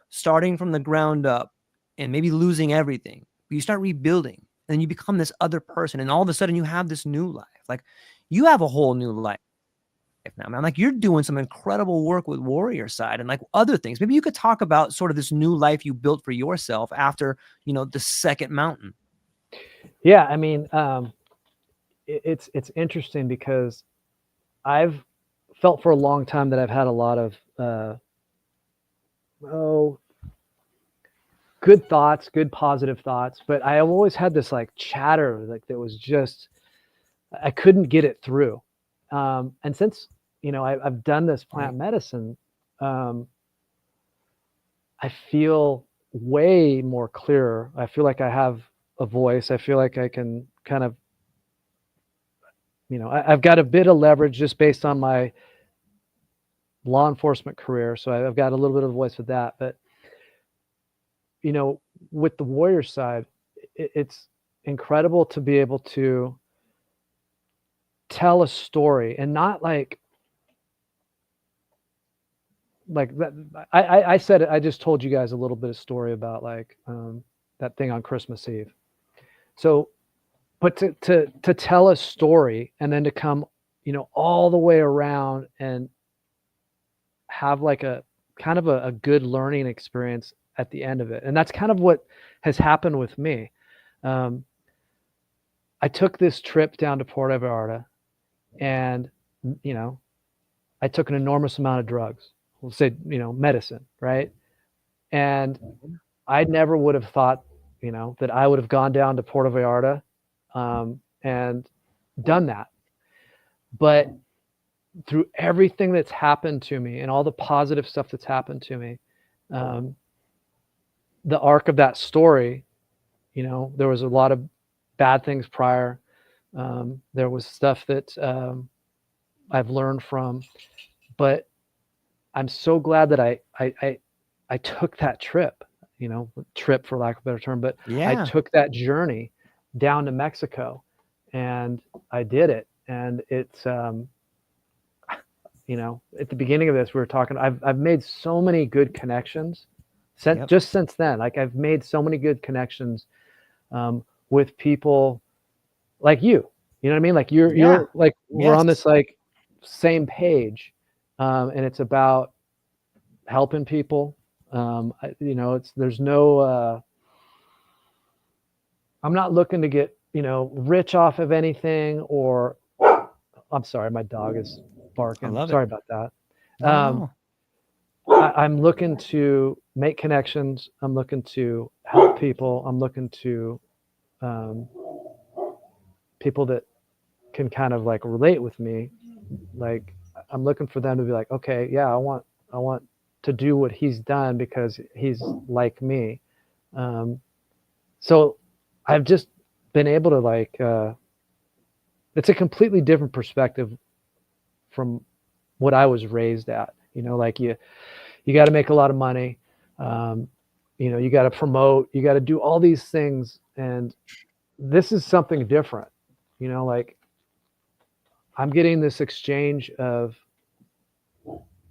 starting from the ground up and maybe losing everything, you start rebuilding and you become this other person. And all of a sudden you have this new life. Like you have a whole new life now, man. Like you're doing some incredible work with Warriorside and like other things. Maybe you could talk about sort of this new life you built for yourself after, the second mountain. Yeah. I mean, it's interesting because I've felt for a long time that I've had a lot of, good thoughts, good positive thoughts, but I always had this like chatter, like that was just, I couldn't get it through. And since, I've done this plant medicine, I feel way more clearer. I feel like I have a voice. I feel like I can kind of, I've got a bit of leverage just based on my law enforcement career. So I've got a little bit of a voice with that, but with the Warriorside, it's incredible to be able to tell a story and not like that. I said it, I just told you guys a little bit of story about like that thing on Christmas Eve. So, but to tell a story and then to come, all the way around and have like a kind of a good learning experience at the end of it. And that's kind of what has happened with me. I took this trip down to Puerto Vallarta And, you know, I took an enormous amount of drugs, we'll say, you know, medicine, right? And I never would have thought, you know, that I would have gone down to Puerto Vallarta and done that. But through everything that's happened to me and all the positive stuff that's happened to me, the arc of that story, you know, there was a lot of bad things prior. There was stuff that I've learned from, but I'm so glad that I took that trip, you know, trip for lack of a better term, but I Yeah. took that journey down to Mexico and I did it. And it's, you know, at the beginning of this, we were talking, I've made so many good connections just since then. Like I've made so many good connections with people like you know what I mean? Like you're like, we're on this like same page. And it's about helping people. You know, there's no, I'm not looking to get, you know, rich off of anything or, I'm sorry, my dog is barking. I love Sorry it. about that. No. I'm looking to make connections. I'm looking to help people. I'm looking to people that can kind of like relate with me. Like I'm looking for them to be like, okay, yeah, I want to do what he's done because he's like me. So I've just been able to like, it's a completely different perspective from what I was raised at. You know, like you got to make a lot of money. You know, you got to promote, you got to do all these things. And this is something different, you know, like I'm getting this exchange of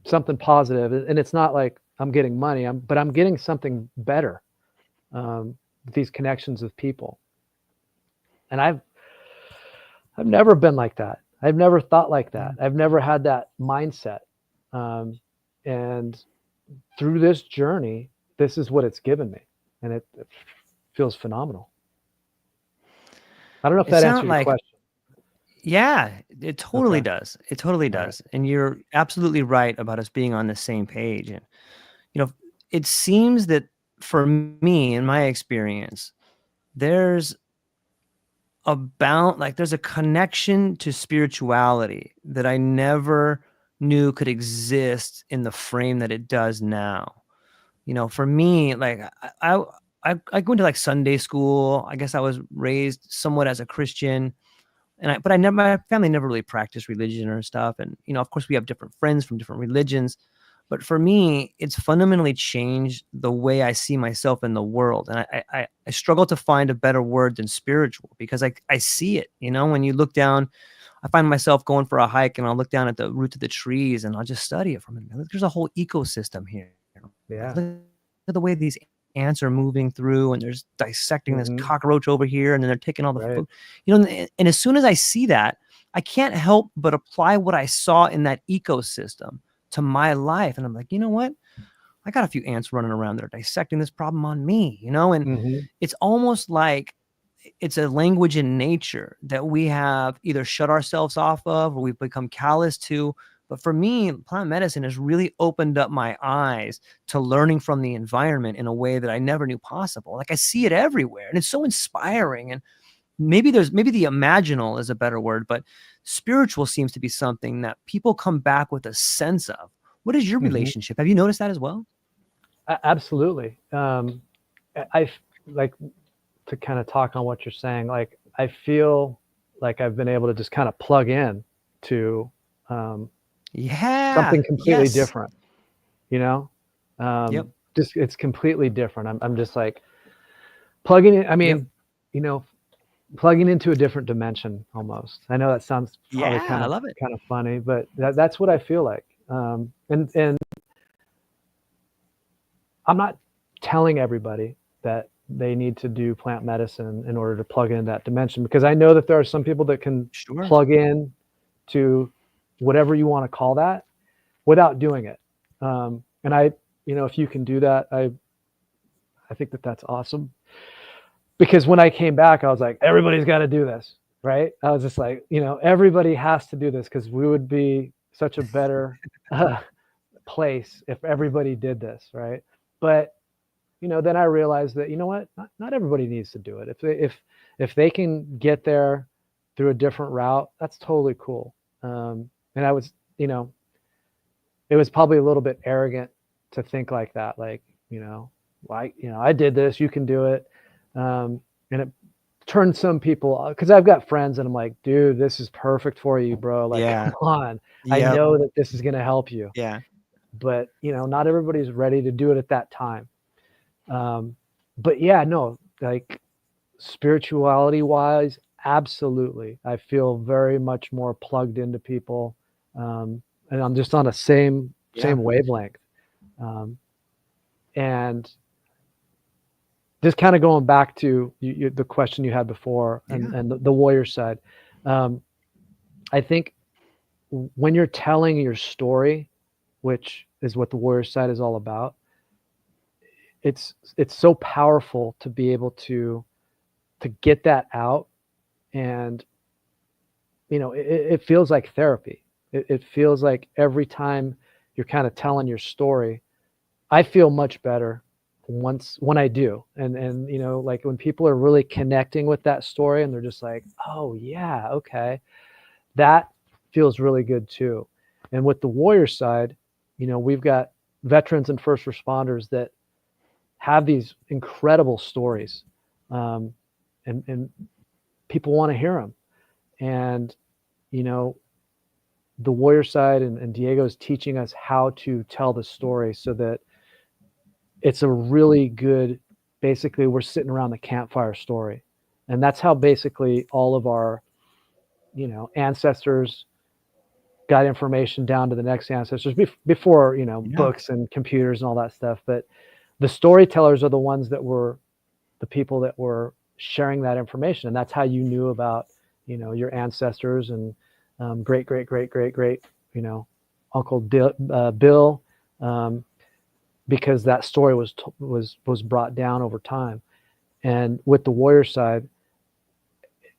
something positive, and it's not like I'm getting money, but I'm getting something better. These connections with people. And I've never been like that. I've never thought like that. I've never had that mindset. And through this journey, this is what it's given me. And it feels phenomenal. I don't know if that answered your question. Yeah, it totally Okay. does. It totally All right. does. And you're absolutely right about us being on the same page. And, you know, it seems that for me, in my experience, there's there's a connection to spirituality that I never knew could exist in the frame that it does now. You know, for me, like I go into like Sunday school. I guess I was raised somewhat as a Christian. But my family never really practiced religion or stuff. And, you know, of course we have different friends from different religions, but for me, it's fundamentally changed the way I see myself in the world. And I struggle to find a better word than spiritual, because I see it, you know, when you look down, I find myself going for a hike and I'll look down at the roots of the trees and I'll just study it for a minute. There's a whole ecosystem here. Yeah. Look at the way these ants are moving through, and there's dissecting this cockroach over here, and then they're taking all the food, you know. And as soon as I see that, I can't help but apply what I saw in that ecosystem to my life. And I'm like, you know what? I got a few ants running around that are dissecting this problem on me, you know. And it's almost like it's a language in nature that we have either shut ourselves off of or we've become callous to. But for me, plant medicine has really opened up my eyes to learning from the environment in a way that I never knew possible. Like I see it everywhere, and it's so inspiring. And maybe the imaginal is a better word, but spiritual seems to be something that people come back with a sense of. What is your relationship? Have you noticed that as well? Absolutely. I like to kind of talk on what you're saying. Like I feel like I've been able to just kind of plug in to something completely different, you know. Just it's completely different. I'm just like plugging in. I mean, you know, plugging into a different dimension almost. I know that sounds probably kind of funny, but that's what I feel like. And I'm not telling everybody that they need to do plant medicine in order to plug in that dimension, because I know that there are some people that can plug in to whatever you want to call that without doing it. And I, you know, if you can do that, I think that that's awesome. Because when I came back, I was like, everybody's got to do this. right? I was just like, everybody has to do this because we would be such a better place if everybody did this, right? But then I realized that what, not everybody needs to do it. If they can get there through a different route, that's totally cool. And I was, it was probably a little bit arrogant to think like that, like, like, I did this, you can do it. And it turned some people, because I've got friends and I'm like, dude, this is perfect for you, bro. Like, Yeah. come on. I Yep. know that this is going to help you. Yeah. But, not everybody's ready to do it at that time. But yeah, no, like spirituality wise, absolutely. I feel very much more plugged into people. And I'm just on a same Yeah. wavelength. Um, and just kind of going back to the question you had before Yeah. and the warrior side. I think when you're telling your story, which is what the warrior side is all about, it's so powerful to be able to get that out. And it feels like therapy. It feels like every time you're kind of telling your story, I feel much better when I do. And like when people are really connecting with that story and they're just like, oh yeah, okay, that feels really good too. And with the warrior side, we've got veterans and first responders that have these incredible stories, and people want to hear them. And the warrior side and Diego is teaching us how to tell the story so that it's a really good, basically we're sitting around the campfire story. And that's how basically all of our, ancestors got information down to the next ancestors before, Yeah. books and computers and all that stuff. But the storytellers are the ones that were the people that were sharing that information. And that's how you knew about, your ancestors and great, great, great, great, great, Uncle Bill, because that story was brought down over time. And with the warrior side,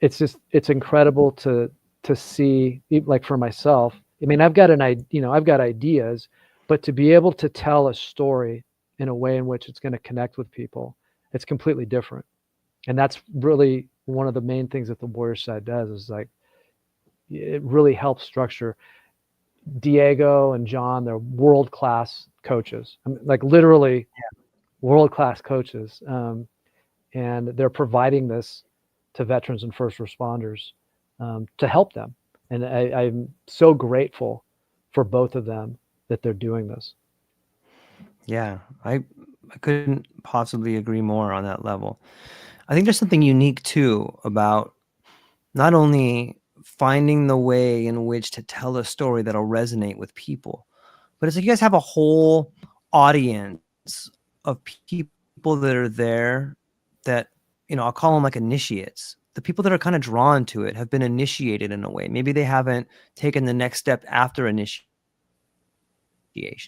it's incredible to see, like for myself. I mean, I've got I've got ideas, but to be able to tell a story in a way in which it's going to connect with people, it's completely different. And that's really one of the main things that the warrior side does, is like it really helps structure. Diego and John, they're world-class coaches. I mean, like literally world-class coaches. And they're providing this to veterans and first responders to help them. And I'm so grateful for both of them that they're doing this. Yeah. I couldn't possibly agree more on that level. I think there's something unique too about not only finding the way in which to tell a story that'll resonate with people, but it's like you guys have a whole audience of people that are there that, I'll call them like initiates. The people that are kind of drawn to it have been initiated in a way. Maybe they haven't taken the next step after initiation.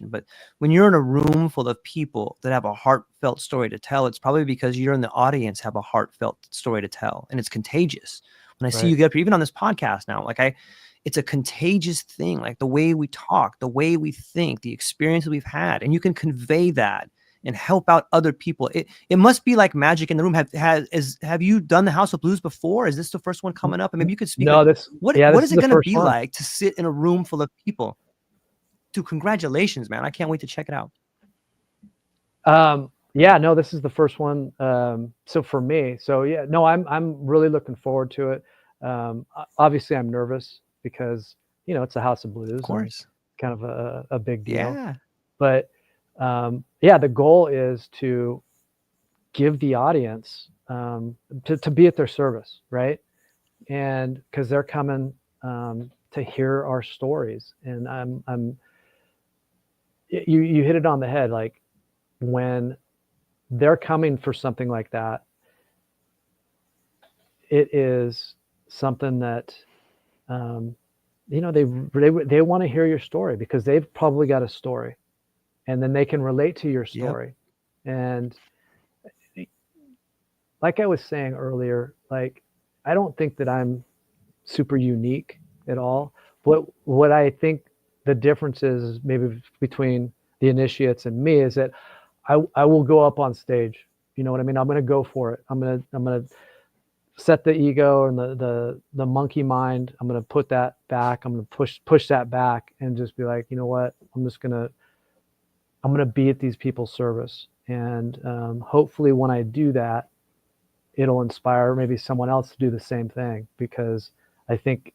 But when you're in a room full of people that have a heartfelt story to tell, it's probably because you're in the audience have a heartfelt story to tell, and it's contagious. When I see you Right. get up, even on this podcast now, it's a contagious thing. Like the way we talk, the way we think, the experiences we've had, and you can convey that and help out other people. It must be like magic in the room. Have you done the House of Blues before? Is this the first one coming up? And maybe you could speak No, like this what is is it the going to first be one. like to sit in a room full of people? Dude, congratulations, man. I can't wait to check it out. Yeah, no, this is the first one. So for me, so yeah, no, I'm really looking forward to it. Obviously I'm nervous because, it's a House of Of Blues and course. kind of a big deal. Yeah. But yeah, the goal is to give the audience to be at their service, right? And because they're coming to hear our stories. And you hit it on the head. Like when they're coming for something like that, it is something that they want to hear your story because they've probably got a story, and then they can relate to your Yep. story. And like I was saying earlier, like I don't think that I'm super unique at all. What I think the difference is maybe between the initiates and me is that I will go up on stage. You know what I mean? I'm going to go for it. I'm going to set the ego and the monkey mind. I'm going to put that back. I'm going to push that back and just be like, you know what? I'm going to be at these people's service. And hopefully when I do that, it'll inspire maybe someone else to do the same thing, because I think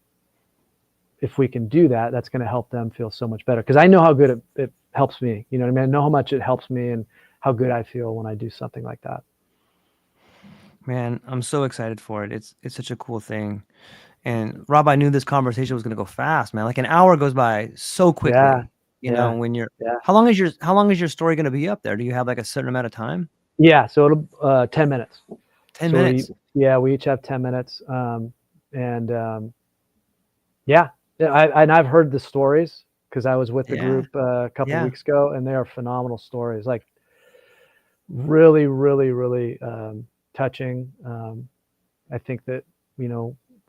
if we can do that, that's going to help them feel so much better. Because I know how good it helps me. You know what I mean? I know how much it helps me and how good I feel when I do something like that. Man, I'm so excited for it. It's such a cool thing. And Rob, I knew this conversation was gonna go fast, man. Like an hour goes by so Yeah, quickly, yeah, when you're yeah. how long is your story gonna be up there? Do you have like a certain amount of time? Yeah, so it'll 10 minutes. 10 So minutes. we each have 10 minutes. And yeah, and I've heard the stories because I was with the Yeah. group a couple Yeah. weeks ago, and they are phenomenal stories. Like really, really, really touching. I think that,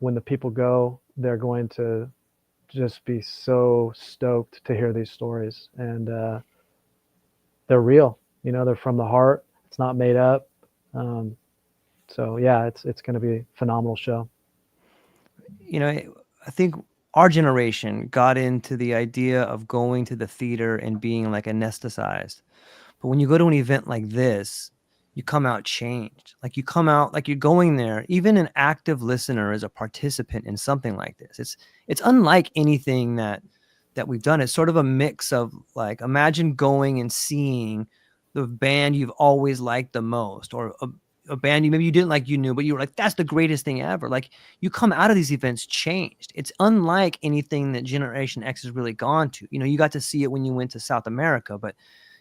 when the people go, they're going to just be so stoked to hear these stories. And they're real, they're from the heart. It's not made up. So yeah, it's going to be a phenomenal show. I think our generation got into the idea of going to the theater and being like anesthetized. But when you go to an event like this, you come out changed. Like you come out like you're going there. Even an active listener is a participant in something like this. It's unlike anything that we've done. It's sort of a mix of, like, imagine going and seeing the band you've always liked the most, or a band maybe you didn't like, you knew, but you were like, that's the greatest thing ever. Like, you come out of these events changed. It's unlike anything that Generation X has really gone to. You got to see it when you went to South America, but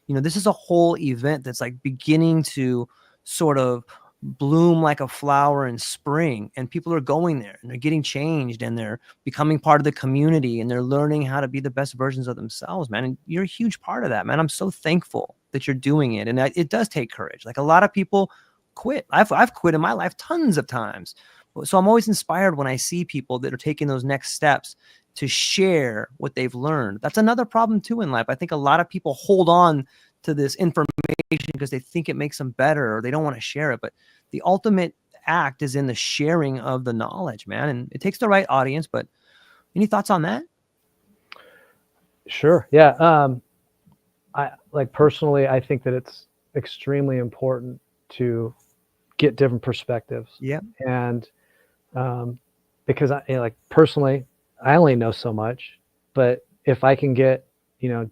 this is a whole event that's like beginning to sort of bloom like a flower in spring, and people are going there and they're getting changed and they're becoming part of the community and they're learning how to be the best versions of themselves, man. And you're a huge part of that, man. I'm so thankful that you're doing it. And it does take courage. Like, a lot of people quit. I've quit in my life tons of times. So I'm always inspired when I see people that are taking those next steps to share what they've learned. That's another problem too in life. I think a lot of people hold on to this information because they think it makes them better, or they don't want to share it. But the ultimate act is in the sharing of the knowledge, man. And it takes the right audience. But any thoughts on that? Sure. Yeah. I like personally, I think that it's extremely important to get different perspectives. Yeah. And because like personally, I only know so much, but if I can get,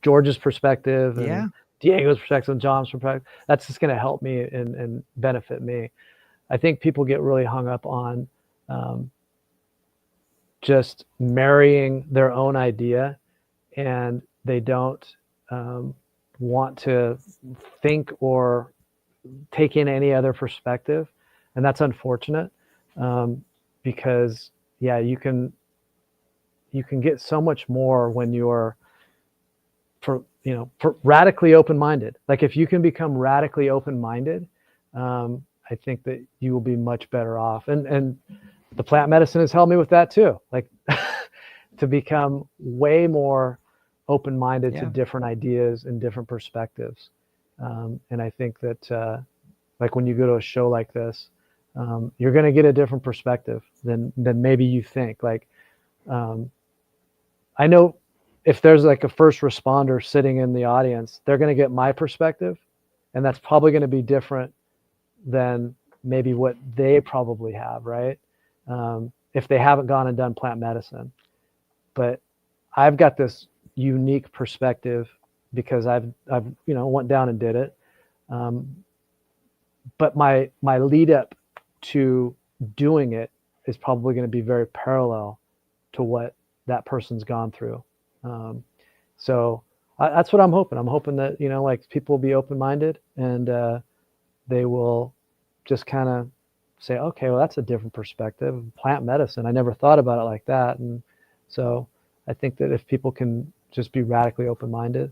George's perspective and Yeah. Diego's perspective and John's perspective, that's just going to help me and benefit me. I think people get really hung up on just marrying their own idea, and they don't want to think or take in any other perspective. And that's unfortunate, because yeah, you can get so much more when you're for radically open-minded. Like if you can become radically open-minded, I think that you will be much better off. And the plant medicine has helped me with that too. Like to become way more open-minded to different ideas and different perspectives. And I think that like when you go to a show like this, you're going to get a different perspective than maybe you think. Like I know if there's like a first responder sitting in the audience, they're going to get my perspective, and that's probably going to be different than maybe what they probably have, right? If they haven't gone and done plant medicine. But I've got this unique perspective because I've went down and did it. But my lead up to doing it is probably going to be very parallel to what that person's gone through. So that's what I'm hoping. I'm hoping that, like people will be open-minded and they will just kind of say, okay, well, that's a different perspective. Plant medicine, I never thought about it like that. And so I think that if people can just be radically open-minded,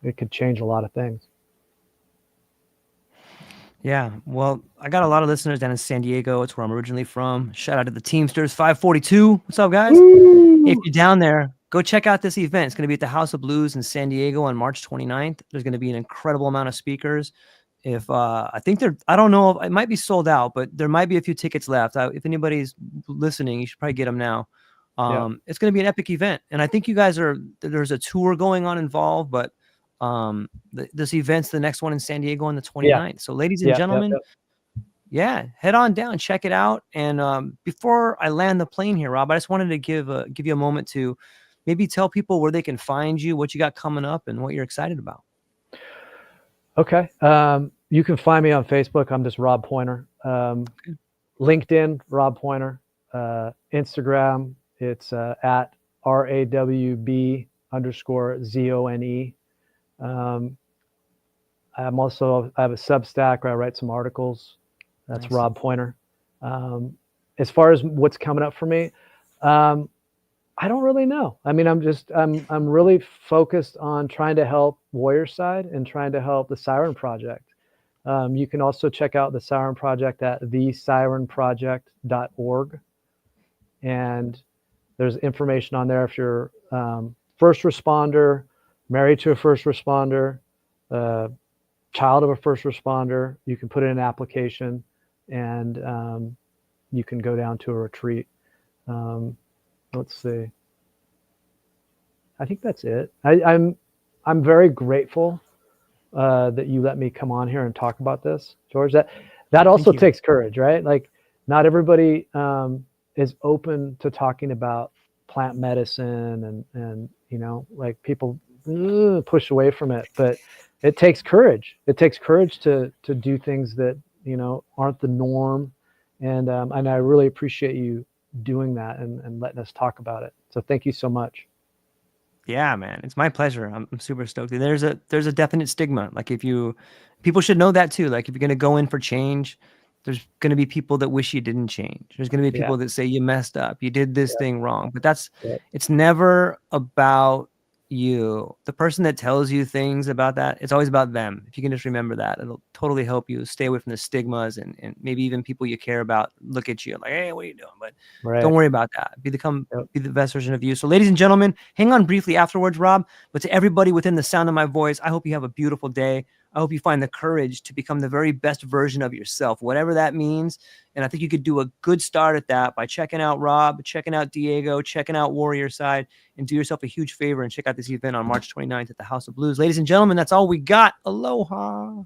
it could change a lot of things. Yeah. Well, I got a lot of listeners down in San Diego. It's where I'm originally from. Shout out to the Teamsters 542. What's up, guys? Hey, if Woo! you're down there, go check out this event. It's going to be at the House of Blues in San Diego on March 29th. There's going to be an incredible amount of speakers. If I think I don't know, it might be sold out, but there might be a few tickets left. If anybody's listening, you should probably get them now. Yeah. It's going to be an epic event, and I think you guys there's a tour going on involved, but this event's the next one in San Diego on the 29th. So, ladies and Yeah. Yeah. gentlemen, yeah, head on down, check it out. And before I land the plane here, Rob, I just wanted to give you a moment to maybe tell people where they can find you, what you got coming up, and what you're excited about. Okay. You can find me on Facebook. I'm just Rob Poynter. LinkedIn, Rob Poynter. Instagram, it's at RAWB_ZONE. I have a Substack where I write some articles. That's Nice. Rob Poynter. As far as what's coming up for me, I don't really know. I mean, I'm really focused on trying to help Warriorside and trying to help the Siren Project. You can also check out the Siren Project at thesirenproject.org. And there's information on there if you're first responder, married to a first responder, child of a first responder. You can put in an application and you can go down to a retreat. Let's see. I think that's it. I'm very grateful that you let me come on here and talk about this, George. That also takes courage, right? Like, not everybody is open to talking about plant medicine, and like, people push away from it. But it takes courage. It takes courage to do things that aren't the norm, and I really appreciate you doing that and letting us talk about it. So thank you so much. Yeah, man, it's my pleasure. I'm super stoked. There's a definite stigma. Like, people should know that too. Like, if you're gonna go in for change, there's gonna be people that wish you didn't change. There's gonna be people that say you messed up, you did this thing wrong. But it's never about you. The person that tells you things about that, it's always about them. If you can just remember that, it'll totally help you stay away from the stigmas, and maybe even people you care about look at you like, hey, what are you doing? But don't worry about that. Be the best version of you. So, ladies and gentlemen, hang on briefly afterwards, Rob. But to everybody within the sound of my voice, I hope you have a beautiful day. I hope you find the courage to become the very best version of yourself, whatever that means. And I think you could do a good start at that by checking out Rob, checking out Diego, checking out Warriorside, and do yourself a huge favor and check out this event on March 29th at the House of Blues. Ladies and gentlemen, that's all we got. Aloha.